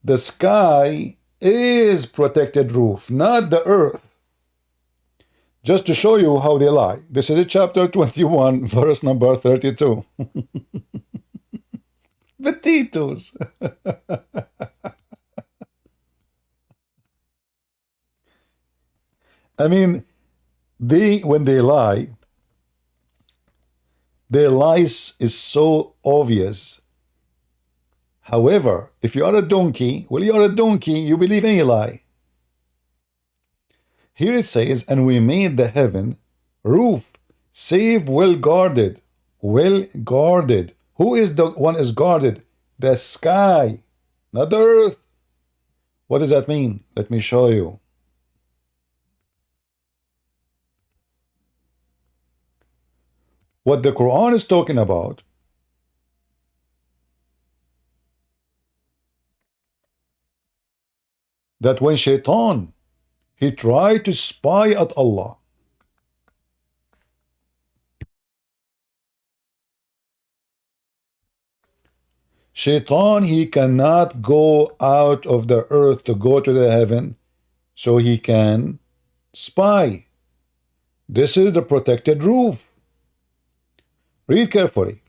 The sky is protected roof, not the earth. Just to show you how they lie. This is chapter 21, verse number 32. Potatoes. I mean, when they lie, their lies is so obvious. However, if you are a donkey, well, you are a donkey, you believe any lie. Here it says, and we made the heaven roof, Safe, well guarded. Well guarded. Who is the one is guarded? The sky, not the earth. What does that mean? Let me show you. What the Quran is talking about, that when Shaitan, he tried to spy at Allah, Shaitan, he cannot go out of the earth to go to the heaven so he can spy. This is the protected roof. Read carefully.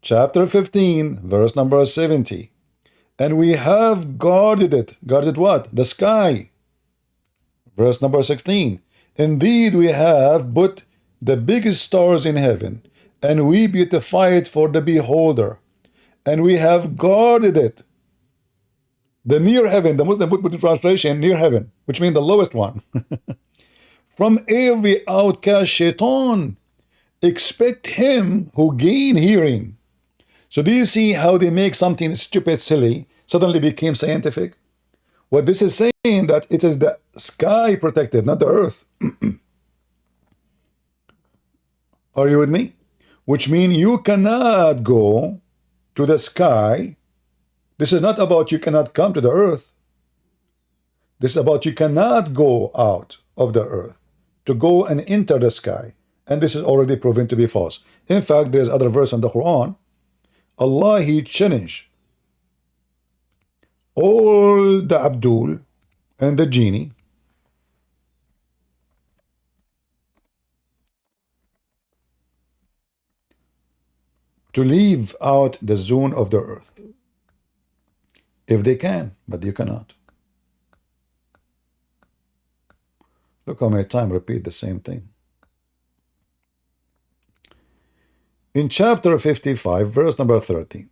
Chapter 15, verse number 70. And we have guarded it. Guarded what? The sky. Verse number 16. Indeed, we have put the biggest stars in heaven, and we beautify it for the beholder. And we have guarded it. The near heaven, the Muslim put the translation near heaven, which means the lowest one. From every outcast Shaitan, expect him who gain hearing. So do you see how they make something stupid, silly, suddenly became scientific? What this is saying, that it is the sky protected, not the earth. Are you with me? Which means you cannot go to the sky. This is not about you cannot come to the earth. This is about you cannot go out of the earth to go and enter the sky. And this is already proven to be false. In fact, there's other verse in the Quran. Allah, he challenged all the Abdul and the genie to leave out the zone of the earth. If they can, but you cannot. Look how many times repeat the same thing. In chapter 55, verse number 30.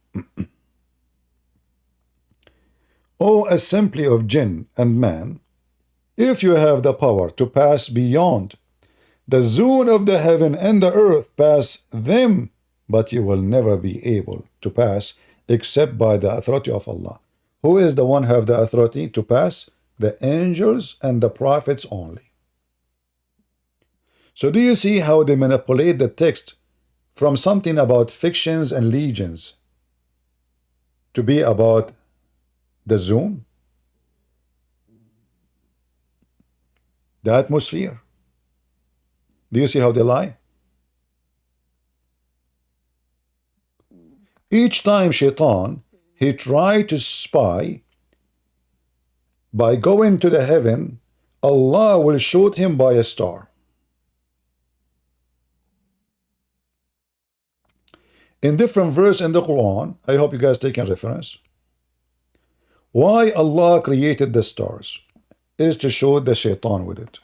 O assembly of jinn and man, if you have the power to pass beyond the zone of the heaven and the earth, pass them, but you will never be able to pass except by the authority of Allah. Who is the one who have the authority to pass? The angels and the prophets only. So do you see how they manipulate the text from something about fictions and legends to be about the zone, the atmosphere? Do you see how they lie? Each time Shaitan, he tried to spy by going to the heaven, Allah will shoot him by a star. In different verse in the Quran, I hope you guys take a reference. Why Allah created the stars is to show the Shaitan with it.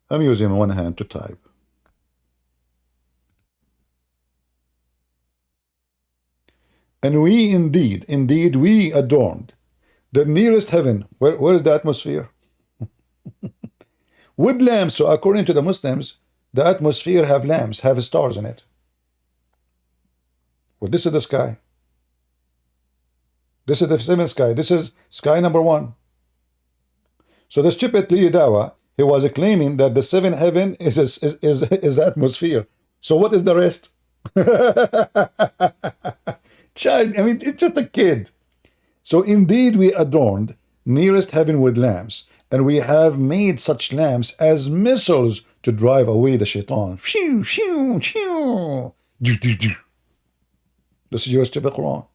I'm using one hand to type. And we indeed we adorned the nearest heaven. Where is the atmosphere? With lamps. So according to the Muslims, the atmosphere have lamps, have stars in it. Well, this is the sky. This is the seventh sky. This is sky number 1. So the stupid Li Dawa, he was claiming that the seventh heaven is atmosphere. So what is the rest? Child, I mean, it's just a kid. So indeed we adorned nearest heaven with lamps, and we have made such lamps as missiles to drive away the Shaitan. Phew, phew, phew. This is your stupid Quran.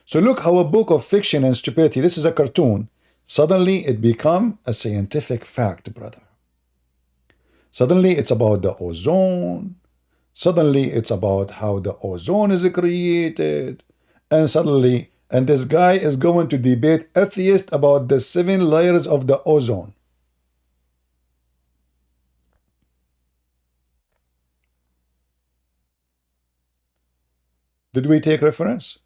So look how a book of fiction and stupidity, this is a cartoon, suddenly it become a scientific fact, brother. Suddenly it's about the ozone. Suddenly it's about how the ozone is created. And suddenly, and this guy is going to debate atheists about the 7 layers of the ozone. Did we take reference?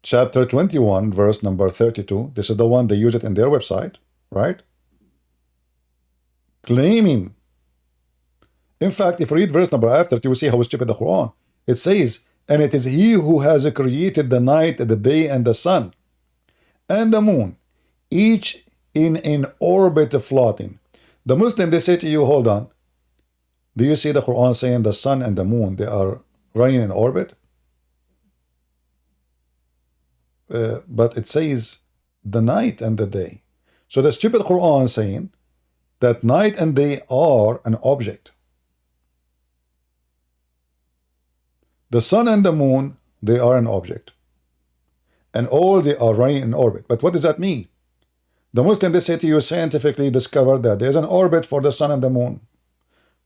chapter 21, verse number 32. This is the one they use it in their website, right? Claiming. In fact, if you read verse number after, you will see how stupid the Quran. It says, and it is he who has created the night, the day, and the sun, and the moon, each in an orbit floating. The Muslim, they say to you, hold on. Do you see the Quran saying the sun and the moon, they are running in orbit? But it says the night and the day. So the stupid Quran saying that night and day are an object. The sun and the moon, they are an object. And all they are running in orbit. But what does that mean? The Muslim, they say to you, scientifically discovered that there's an orbit for the sun and the moon.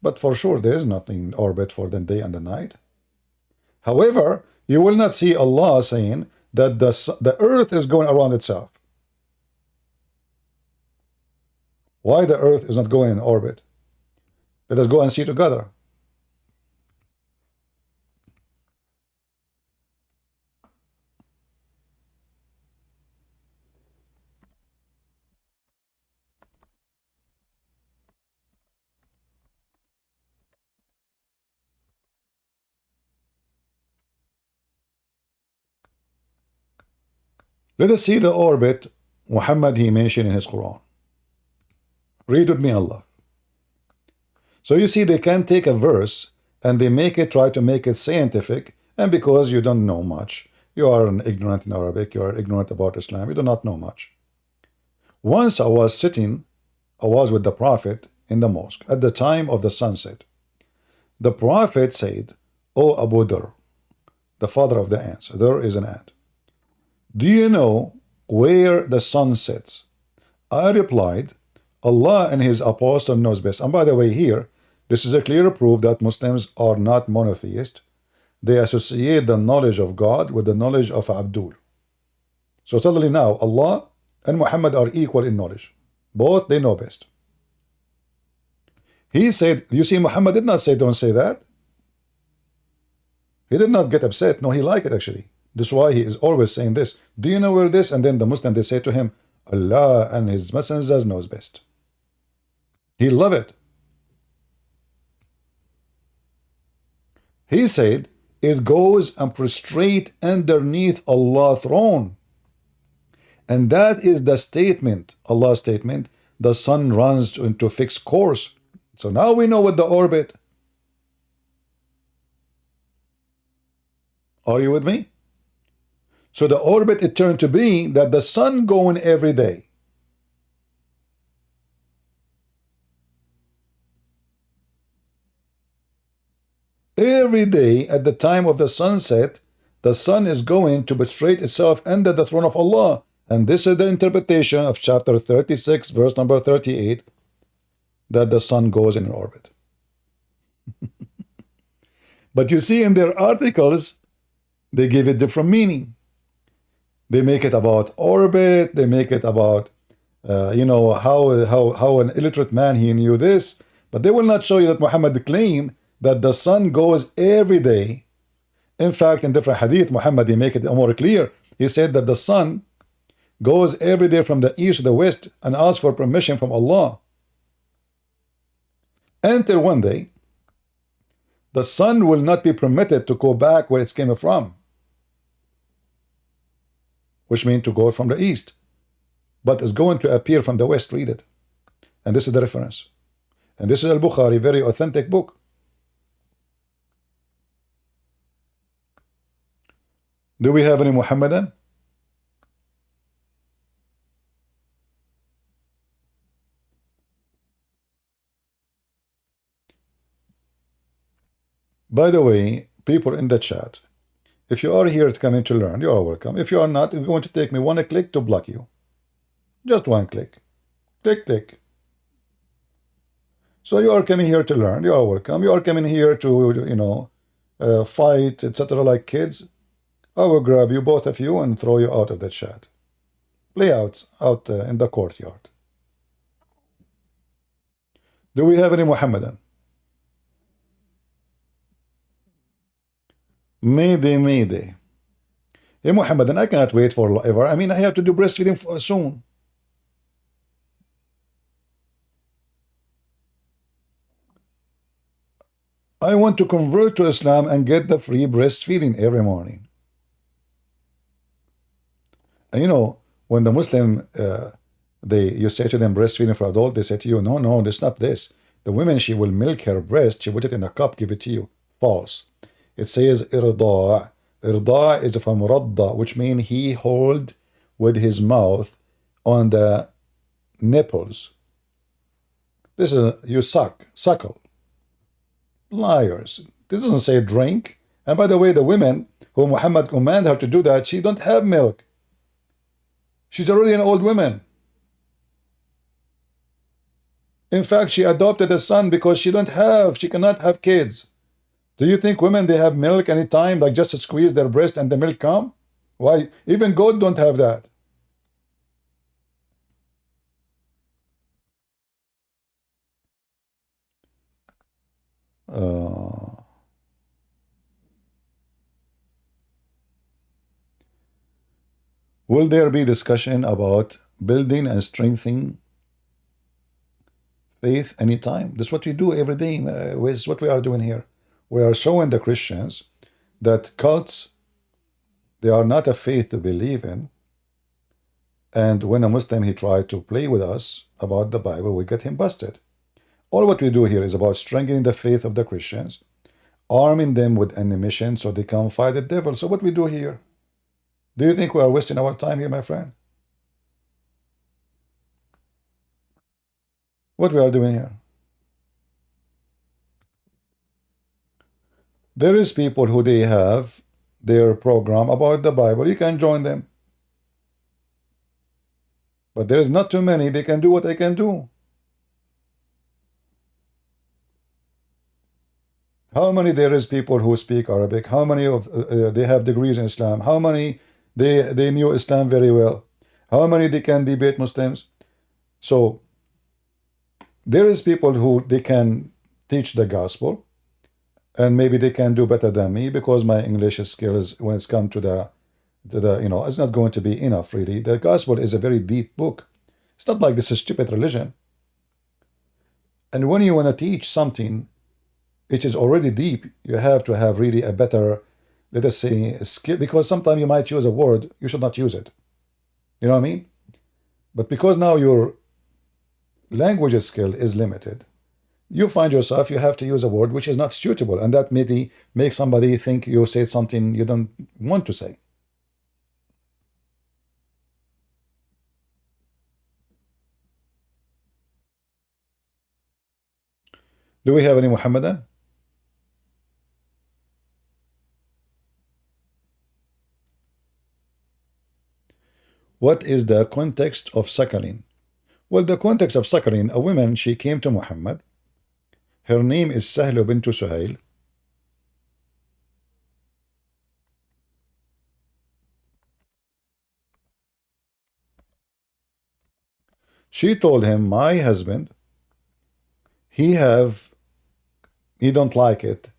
But for sure, there is nothing in orbit for the day and the night. However, you will not see Allah saying that the earth is going around itself. Why the earth is not going in orbit? Let us go and see together. Let us see the orbit Muhammad he mentioned in his Quran. Read with me, Allah. So you see, they can take a verse and they try to make it scientific, and because you don't know much, you are an ignorant in Arabic, you are ignorant about Islam, you do not know much. Once I was with the Prophet in the mosque at the time of the sunset. The Prophet said, O Abu Dhar, the father of the ants, Dhar is an ant, do you know where the sun sets? I replied, Allah and his apostle knows best. And by the way, here, this is a clear proof that Muslims are not monotheist. They associate the knowledge of God with the knowledge of Abdul. So suddenly now, Allah and Muhammad are equal in knowledge. Both, they know best. He said, you see, Muhammad did not say, don't say that. He did not get upset. No, he liked it actually. That's why he is always saying this. Do you know where this? And then the Muslim, they say to him, Allah and his messengers knows best. He loved it. He said, it goes and prostrate underneath Allah's throne. And that is the statement, Allah's statement, the sun runs into fixed course. So now we know what the orbit. Are you with me? So the orbit, it turned to be that the sun going every day. Every day at the time of the sunset, the sun is going to prostrate itself under the throne of Allah. And this is the interpretation of chapter 36, verse number 38, that the sun goes in an orbit. But you see in their articles, they give it different meaning. They make it about orbit. They make it about, how an illiterate man, he knew this. But they will not show you that Muhammad claimed that the sun goes every day. In fact, in different hadith, Muhammad, he make it more clear. He said that the sun goes every day from the east to the west and asks for permission from Allah. Until one day, the sun will not be permitted to go back where it came from, which means to go from the east, but is going to appear from the west. Read it. And this is the reference. And this is Al-Bukhari, very authentic book. Do we have any Muhammadan? By the way, people in the chat, if you are here to come in to learn, you are welcome. If you are not, it's going to take me one click to block you. Just one click. Click, click. So you are coming here to learn, you are welcome. You are coming here to, fight, etc. like kids. I will grab you, both of you, and throw you out of the chat. Play out in the courtyard. Do we have any Muhammadan? Mayday, mayday. Hey, Muhammad, and I cannot wait forever. I mean, I have to do breastfeeding soon. I want to convert to Islam and get the free breastfeeding every morning. And you know, when the Muslim, you say to them breastfeeding for adult, they say to you, no, no, it's not this. The woman, she will milk her breast, she put it in a cup, give it to you. False. It says irda'. Irda' is from radda, which means he hold with his mouth on the nipples. This is you suckle. Liars. This doesn't say drink. And by the way, the women who Muhammad commanded her to do that, she don't have milk. She's already an old woman. In fact, she adopted a son because she cannot have kids. Do you think women, they have milk anytime, like just to squeeze their breast and the milk come? Why? Even goat don't have that. Will there be discussion about building and strengthening faith anytime? That's what we do every day. Is what we are doing here. We are showing the Christians that cults, they are not a faith to believe in. And when a Muslim, he tried to play with us about the Bible, we get him busted. All what we do here is about strengthening the faith of the Christians, arming them with ammunition so they can fight the devil. So what we do here? Do you think we are wasting our time here, my friend? What we are doing here? There is people who they have their program about the Bible. You can join them. But there is not too many. They can do what they can do. How many there is people who speak Arabic? How many of they have degrees in Islam? How many they knew Islam very well? How many they can debate Muslims? So there is people who they can teach the gospel, and maybe they can do better than me because my English skills, when it's come to the it's not going to be enough really. The gospel is a very deep book. It's not like this is stupid religion. And when you want to teach something, it is already deep, you have to have really a better, let us say, skill, because sometimes you might use a word, you should not use it. You know what I mean? But because now your language skill is limited, you find yourself, you have to use a word which is not suitable, and that maybe makes somebody think you said something you don't want to say. Do we have any Muhammadan? What is the context of suckling? Well, the context of suckling, a woman, she came to Muhammad. Her name is Sahla bint Suhail. She told him, my husband, he don't like it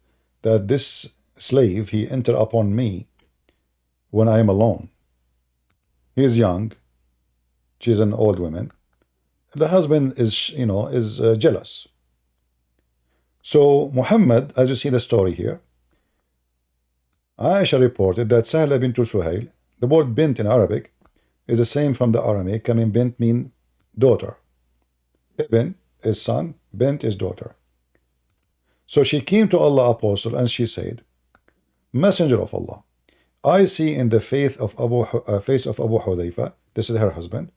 that this slave, he enter upon me when I am alone. He is young. She's an old woman. The husband is, jealous. So Muhammad, as you see the story here, Aisha reported that Sahla bint Suhail, the word bint in Arabic is the same from the Aramaic. I mean, bint mean daughter. Ibn is son, bint is daughter. So she came to Allah Apostle and she said, Messenger of Allah, I see in the face of Abu Hudayfa, this is her husband,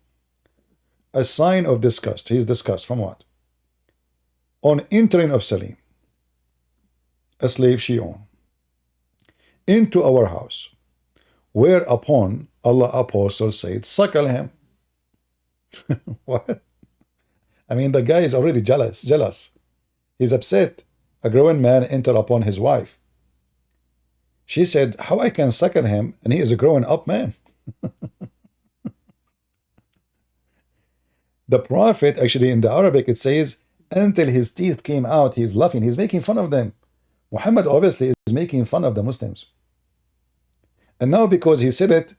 a sign of disgust. He is disgust from what? On entering of Salim, a slave she owned, into our house, whereupon Allah Apostle said, suckle him. What? I mean, the guy is already jealous. He's upset. A grown man entered upon his wife. She said, how I can suckle him, and he is a grown up man. The Prophet, actually in the Arabic, it says, until his teeth came out, he's laughing, he's making fun of them. Muhammad obviously is making fun of the Muslims. And now because he said it,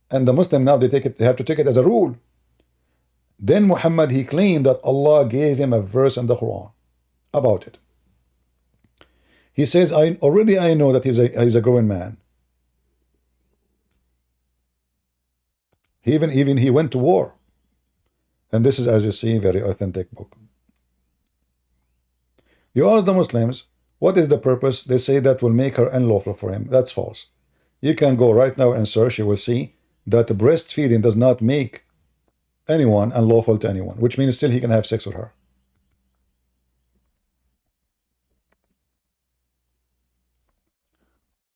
and the Muslim now they have to take it as a rule. Then Muhammad, he claimed that Allah gave him a verse in the Quran about it. He says, I know that he's a growing man. He went to war. And this is, as you see, very authentic book. You ask the Muslims, what is the purpose? They say that will make her unlawful for him. That's false. You can go right now and search. You will see that breastfeeding does not make anyone unlawful to anyone, which means still he can have sex with her.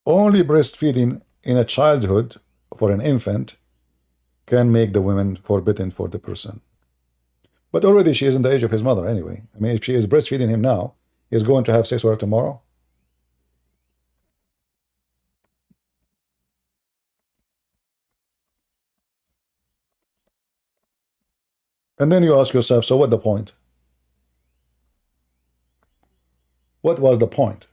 Only breastfeeding in a childhood for an infant can make the woman forbidden for the person. But already she is in the age of his mother anyway. I mean, if she is breastfeeding him now, he's going to have sex with her tomorrow. And then you ask yourself, so what the point? What was the point?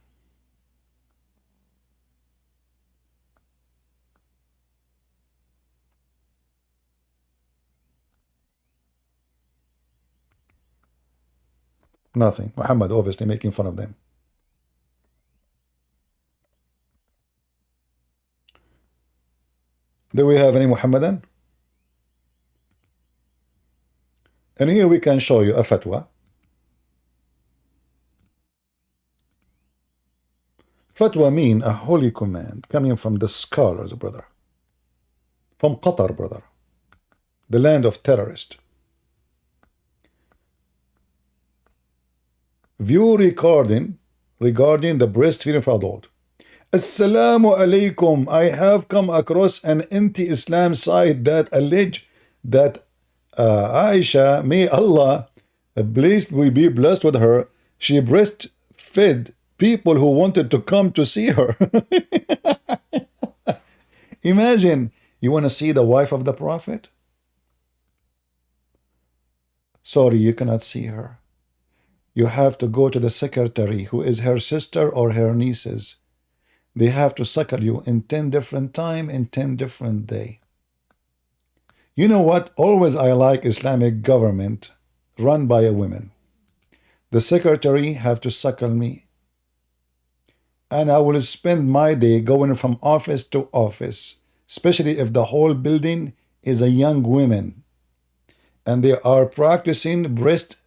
Nothing. Muhammad obviously making fun of them. Do we have any Muhammadan? And here we can show you a fatwa. Fatwa mean a holy command coming from the scholars, brother. From Qatar, brother. The land of terrorists. View regarding the breastfeeding for adult. Assalamu alaikum. I have come across an anti-Islam site that allege that Aisha, may Allah be blessed with her, she breastfed people who wanted to come to see her. Imagine, you want to see the wife of the Prophet? Sorry, you cannot see her. You have to go to the secretary, who is her sister or her nieces. They have to suckle you in 10 different time, in 10 different day. You know what? Always I like Islamic government run by a woman. The secretary have to suckle me. And I will spend my day going from office to office, especially if the whole building is a young woman. And they are practicing breast.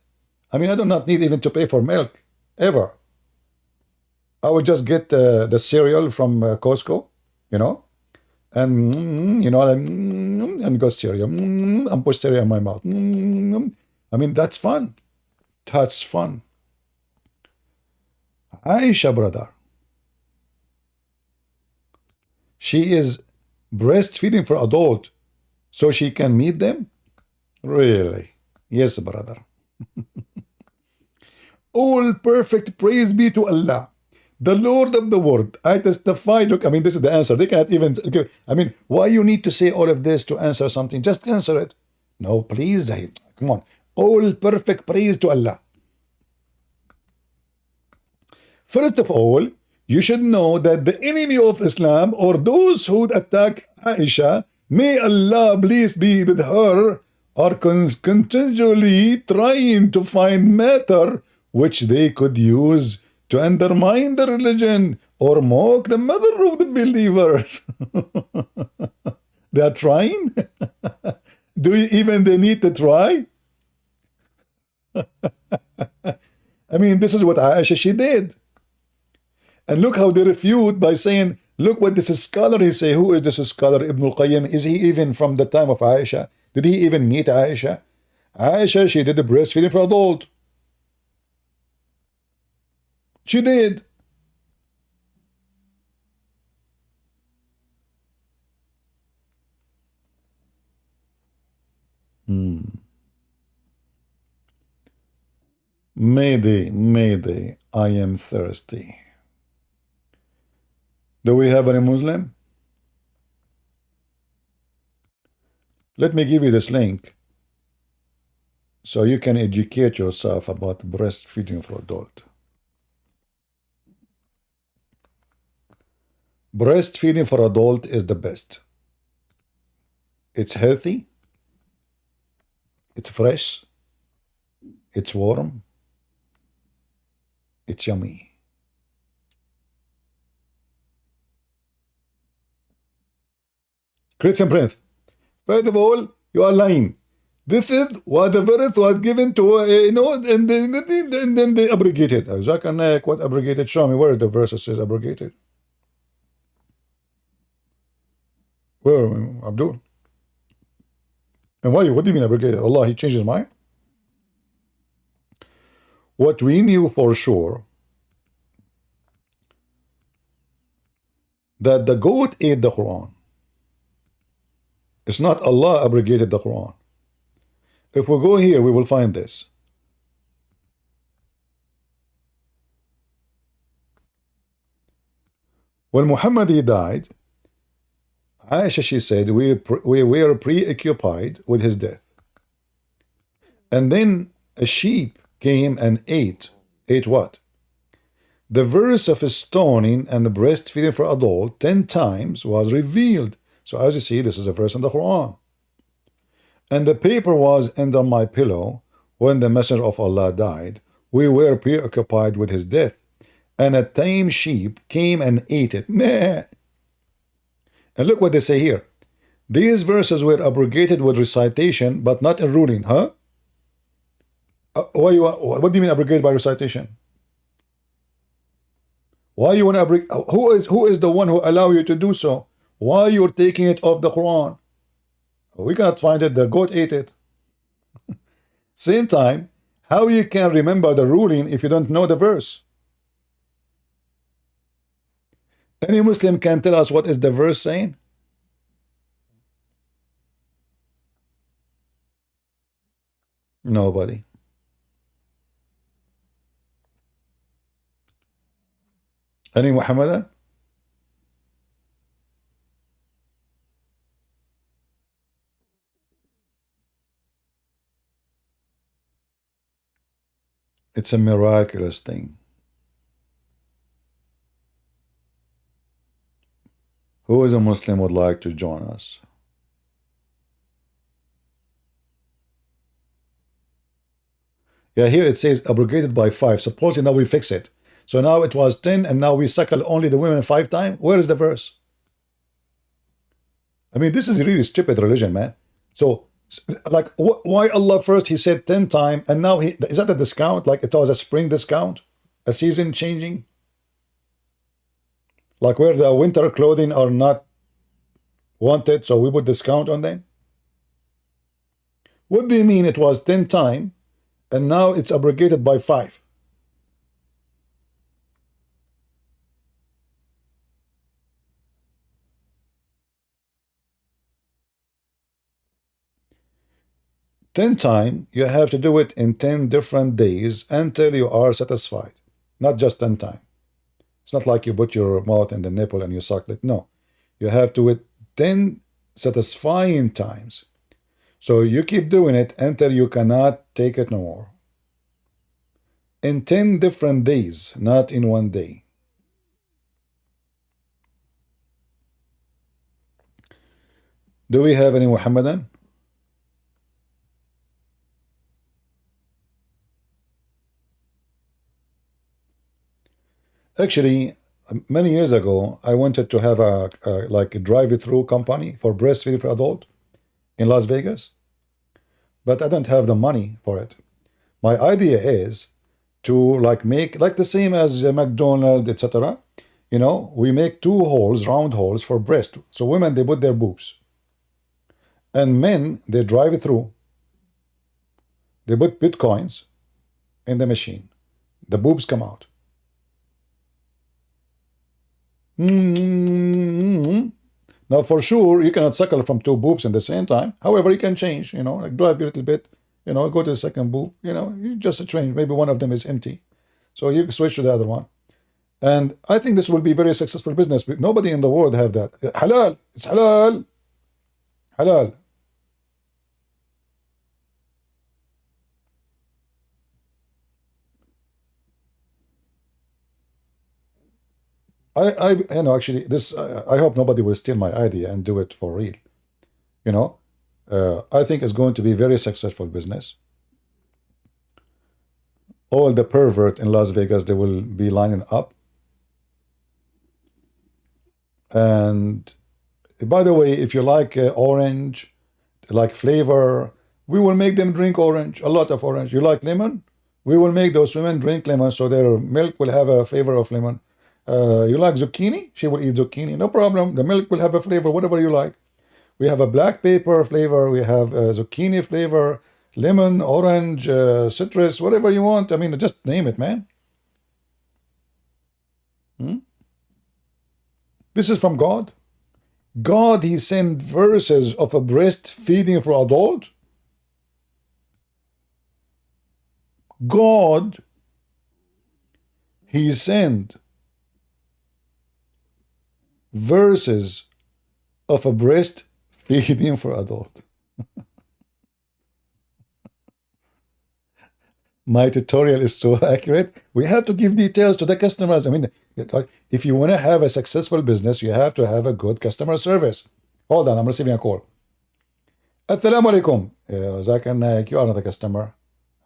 I mean, I do not need even to pay for milk, ever. I would just get the cereal from Costco, you know, and, you know, and go cereal, and push cereal in my mouth. I mean, that's fun. That's fun. Aisha, brother, she is breastfeeding for adult so she can meet them? Really? Yes, brother. All perfect praise be to Allah, the Lord of the world. I testify. Look, I mean, this is the answer. They cannot even. I mean, why you need to say all of this to answer something? Just answer it. No, please, Zahid. Come on. All perfect praise to Allah. First of all, you should know that the enemy of Islam, or those who attack Aisha, may Allah please be with her, are continually trying to find matter which they could use to undermine the religion or mock the mother of the believers. They are trying? Do you even they need to try? I mean, this is what Aisha, she did. And look how they refute by saying, look what this scholar he say. Who is this scholar? Ibn al-Qayyim. Is he even from the time of Aisha? Did he even meet Aisha? Aisha, she did the breastfeeding for adult. She did. Mayday, I am thirsty. Do we have any Muslim? Let me give you this link so you can educate yourself about breastfeeding for adult. Breastfeeding for adult is the best. It's healthy, it's fresh, it's warm, it's yummy. Christian Prince, first of all, you are lying. This is what the verse was given to, and then they abrogated. Zakanek, what abrogated? Show me where the verse says abrogated. Where, Abdul? And why? What do you mean abrogated? Allah, he changed his mind? What we knew for sure, that the goat ate the Quran. It's not Allah abrogated the Quran. If we go here, we will find this. When Muhammad died, Aisha, she said, we were preoccupied with his death. And then a sheep came and ate. Ate what? The verse of stoning and breastfeeding for adult 10 times was revealed. So as you see, this is a verse in the Quran. And the paper was under my pillow when the Messenger of Allah died. We were preoccupied with his death. And a tame sheep came and ate it. Meh. And look what they say here. These verses were abrogated with recitation, but not in ruling. Huh? What do you mean abrogated by recitation? Why you want to abrogate? Who is the one who allow you to do so? Why you're taking it off the Quran? We cannot find it. The goat ate it. Same time, how you can remember the ruling if you don't know the verse? Any Muslim can tell us what is the verse saying? Nobody. Any Muhammadan? It's a miraculous thing. Who is a Muslim would like to join us? Yeah, here it says abrogated by 5. Supposing now we fix it. So now it was 10 and now we suckle only the women 5 times. Where is the verse? I mean, this is really stupid religion, man. So, like, why Allah first he said 10 times and now is that a discount? Like it was a spring discount? A season changing? Like where the winter clothing are not wanted, so we put discount on them? What do you mean it was 10 times and now it's abrogated by 5? Ten times, you have to do it in 10 different days until you are satisfied. Not just 10 times. It's not like you put your mouth in the nipple and you suck it. No. You have to do it 10 satisfying times. So you keep doing it until you cannot take it no more. In 10 different days, not in one day. Do we have any Muhammadan? Actually, many years ago, I wanted to have like a drive-through company for breastfeeding for adult in Las Vegas, but I don't have the money for it. My idea is to like make like the same as McDonald's, etc. You know, we make 2 holes, round holes for breast. So women, they put their boobs, and men, they drive it through. They put bitcoins in the machine. The boobs come out. Now, for sure, you cannot suckle from 2 boobs at the same time. However, you can change, you know, like drive a little bit, you know, go to the second boob, you know, you just change. Maybe one of them is empty. So you switch to the other one. And I think this will be very successful business. Nobody in the world have that. Halal. It's halal. Halal. Actually, this, I hope nobody will steal my idea and do it for real. You know, I think it's going to be very successful business. All the pervert in Las Vegas, they will be lining up. And by the way, if you like orange, like flavor, we will make them drink orange, a lot of orange. You like lemon? We will make those women drink lemon, so their milk will have a flavor of lemon. You like zucchini? She will eat zucchini, no problem. The milk will have a flavor, whatever you like. We have a black pepper flavor, we have zucchini flavor, lemon, orange, citrus, whatever you want. I mean, just name it, man. This is from God. God, he sent verses of a breastfeeding for adult. God, he sent verses of a breastfeeding for adult. My tutorial is so accurate. We have to give details to the customers. I mean, if you want to have a successful business, you have to have a good customer service. Hold on, I'm receiving a call. Assalamu alaikum. Zakir Naik, you are not a customer.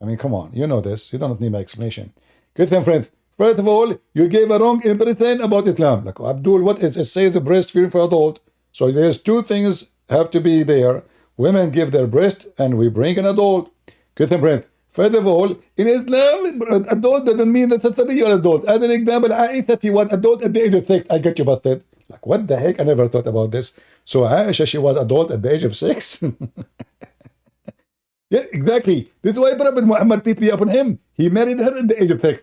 I mean, come on, you know this. You don't need my explanation. Good friends. First of all, you gave a wrong impression about Islam. Like, Abdul, what is it? Says breastfeeding for adult. So there's two things have to be there. Women give their breast, and we bring an adult. Good friends. First of all, in Islam, adult doesn't mean necessarily you're adult. As an example, Aisha, she was adult at the age of 6. I get you busted. Like, what the heck? I never thought about this. So Aisha, she was adult at the age of 6? Yeah, exactly. This is why Prophet Muhammad, peace be upon him, he married her at the age of 6.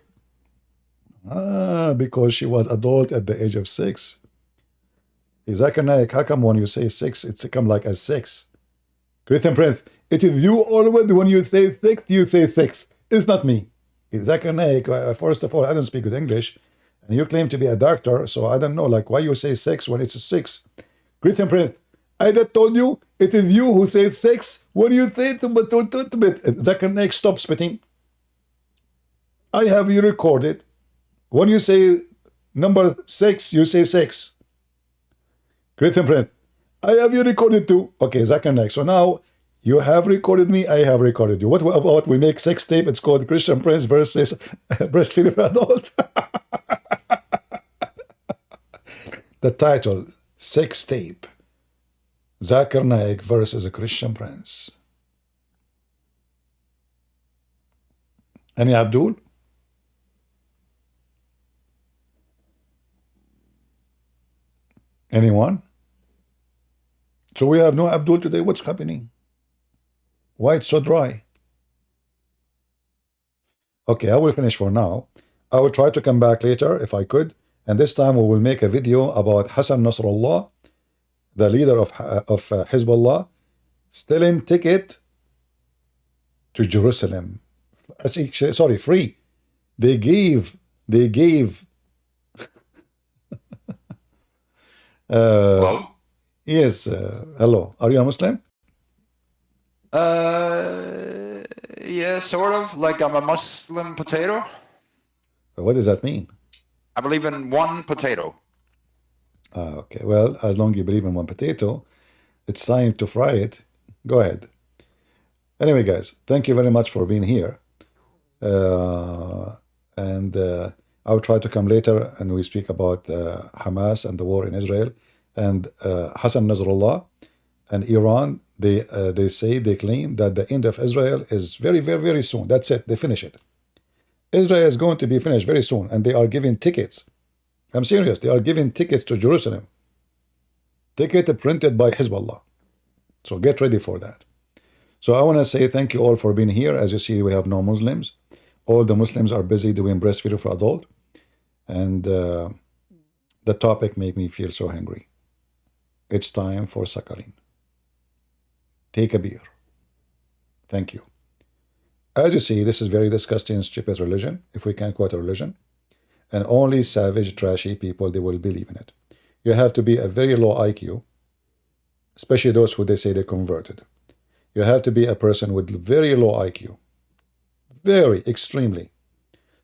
Because she was adult at the age of 6. Zakir Naik, how come when you say 6, it's come like a 6? Christian Prince, it is you always, when you say 6, you say 6. It's not me. Zakir Naik, first of all, I don't speak good English, and you claim to be a doctor, so I don't know, like, why you say 6 when it's a 6. Christian Prince, I just told you, it is you who say 6 when you say to bit. Zakir Naik, stop spitting. I have you recorded. When you say number 6, you say 6. Christian Prince, I have you recorded too. Okay, Zakir Naik. So now you have recorded me, I have recorded you. What about we make 6 tape? It's called Christian Prince versus breastfeeding for adult. The title, 6 tape. Zakir Naik versus a Christian Prince. Any Abdul? Anyone? So we have no Abdul today. What's happening? Why it's so dry? Okay, I will finish for now. I will try to come back later if I could. And this time we will make a video about Hassan Nasrallah, the leader of Hezbollah, stealing ticket to Jerusalem. Sorry, free. They gave Hello? yes, hello. Are you a Muslim? Yeah, sort of. Like I'm a Muslim potato. What does that mean? I believe in one potato. Okay, well, as long as you believe in one potato, it's time to fry it. Go ahead. Anyway, guys, thank you very much for being here. And I'll try to come later and we speak about Hamas and the war in Israel and Hassan Nasrallah and Iran. They claim that the end of Israel is very, very, very soon. That's it. They finish it. Israel is going to be finished very soon, and they are giving tickets. I'm serious. They are giving tickets to Jerusalem. Ticket printed by Hezbollah. So get ready for that. So I want to say thank you all for being here. As you see, we have no Muslims. All the Muslims are busy doing breastfeeding for adult. And the topic made me feel so hungry. It's time for suckling. Take a beer. Thank you. As you see, this is very disgusting and stupid religion, if we can quote a religion. And only savage, trashy people, they will believe in it. You have to be a very low IQ, especially those who they say they converted. You have to be a person with very low IQ, very, extremely,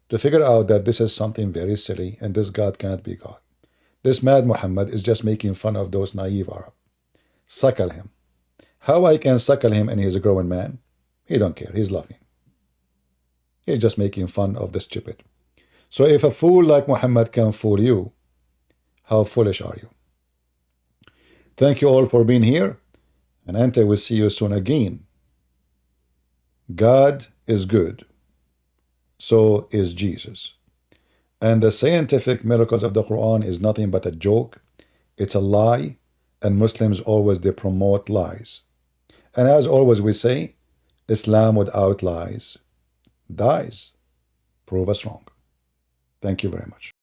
to figure out that this is something very silly and this God cannot be God. This mad Muhammad is just making fun of those naive Arab. Suckle him. How I can suckle him and he's a grown man? He don't care. He's laughing. He's just making fun of the stupid. So if a fool like Muhammad can fool you, how foolish are you? Thank you all for being here, and Ante will see you soon again. God is good. So is Jesus. And the scientific miracles of the Quran is nothing but a joke. It's a lie, and Muslims always they promote lies. And as always we say, Islam without lies dies. Prove us wrong. Thank you very much.